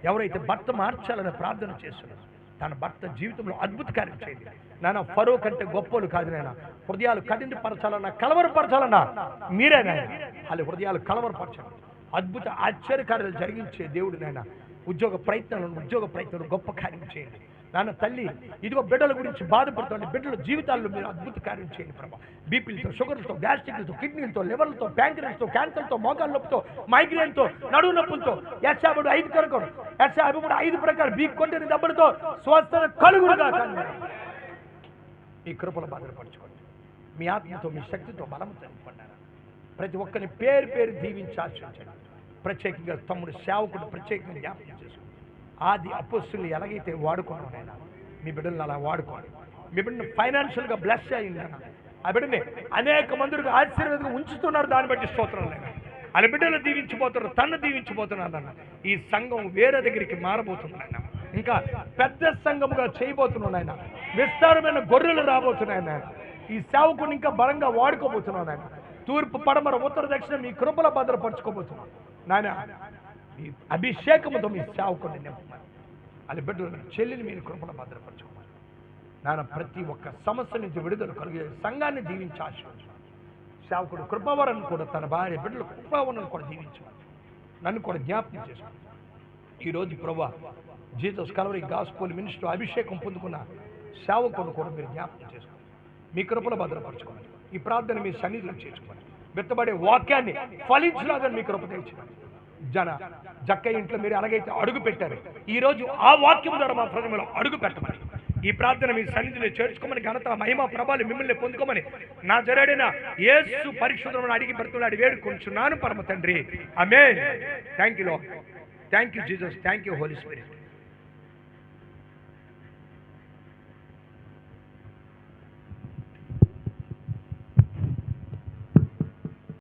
ఎవరైతే భర్త మార్చాలని ప్రార్థన చేస్తున్నారు, తన భర్త జీవితంలో అద్భుత కార్యం చేయండి నాన్న. ఫరో కంటే గొప్పలు కాదు నాయన. హృదయాలు కఠినపరచాలన్నా, కలవరపరచాలన్నా మీరే నాయన. వాళ్ళ హృదయాలు కలవరపరచాలి. అద్భుత ఆశ్చర్యకార్యాలు జరిగించే దేవుడు నాయన. ఉద్యోగ ప్రయత్నాలు గొప్ప కార్యం చేయండి నాన్న. తల్లి ఇదిగో బిడ్డల గురించి బాధపడుతుంది, బిడ్డల జీవితాల్లో మీరు అద్భుత కార్యం చేయండి ప్రభా. బీపీలతో, షుగర్లతో, గ్యాస్ట్రిక్లతో, కిడ్నీలతో, లివర్లతో, ప్యాంక్రియస్తో, క్యాన్సర్తో, మోకాళ్ళ నొప్పితో, మైగ్రేన్తో, నడువు నొప్పులతో, యశాబుడు 5 కొరకు, యశాబుడు 5 ప్రకారం బీ కొట్టిన దెబ్బలతో స్వస్థత కలుగునుగా ఈ కృపలు భద్రపరచుకోండి. మీ ఆత్మతో, మీ శక్తితో, బలంతో నింపండి. ప్రతి ఒక్కరిని పేరు పేరు దీవించి ఆశించండి. ప్రత్యేకంగా తమ్ముడు సేవకుడు ప్రత్యేకంగా జ్ఞాపకం చేసుకోండి. ఆది అపోస్తులు ఎలాగైతే వాడుకున్నానైనా మీ బిడ్డలను అలా వాడుకోండి. మీ బిడ్డను ఫైనాన్షియల్గా బ్లెస్ అయ్యిందన్న, ఆ బిడ్డని అనేక మందికి ఆశీర్వాదంగా ఉంచుతున్నారు. దాన్ని బట్టి స్తోత్రాలైనా వాళ్ళ బిడ్డలు దీవించిపోతున్నారు, తను దీవించిపోతున్నారు అన్న. ఈ సంఘం వేరే దగ్గరికి మారబోతున్నాయన్న, ఇంకా పెద్ద సంఘముగా చేయబోతున్నాను ఆయన. విస్తారమైన గొర్రెలు రాబోతున్నాయన్న. ఈ సేవకుని ఇంకా బలంగా వాడుకోబోతున్నాను ఆయన. తూర్పు, పడమర, ఉత్తర, దక్షిణ మీ కృపల భద్రపరచుకోబోతున్నాను నాయన. మీ అభిషేకముతో మీ సేవకుని నింపమని, వాళ్ళ బిడ్డలు చెల్లిని మీరు కృపల భద్రపరచుకోమని నాన్న ప్రతి ఒక్క సమస్య నుంచి విడుదల కలిగే సంఘాన్ని దీవించి ఆశీర్వదించు. సేవకుడు కృపావరన్ కూడా తన భార్య బిడ్డలు కృపావరన్ కూడా దీవించమని నన్ను కూడా జ్ఞాపకం చేసుకోండి. ఈరోజు ప్రభా జీసస్ కల్వరీ గాస్పుల్ మినిస్టర్ అభిషేకం పొందుకున్న సేవకుడు కూడా మీరు జ్ఞాపకం చేసుకోండి. మీ కృపలో భద్రపరచుకోండి. ఈ ప్రార్థన మీ సన్నిధిలో చేర్చుకోండి. వెత్తబడే వాక్యాన్ని ఫలించలాగా మీ కృప తెచ్చుకోండి. జక్క ఇంట్లో మీరు అలాగైతే అడుగు పెట్టారు, ఈరోజు ఆ వాక్యం ద్వారా మా హృదయంలో అడుగు పెట్టమని ఈ ప్రార్థన మీ సన్నిధిలో చేర్చుకోమని, ఘనత మహిమ ప్రభావాలు మిమ్మల్ని పొందుకోమని నా జరేడిన యేసు పరిశుద్ధమును అడిగి బ్రతులాడి వేడుకొంచున్నాను పరమ తండ్రి. ఆమేన్. Thank you Lord. Thank you Jesus. Thank you Holy spirit.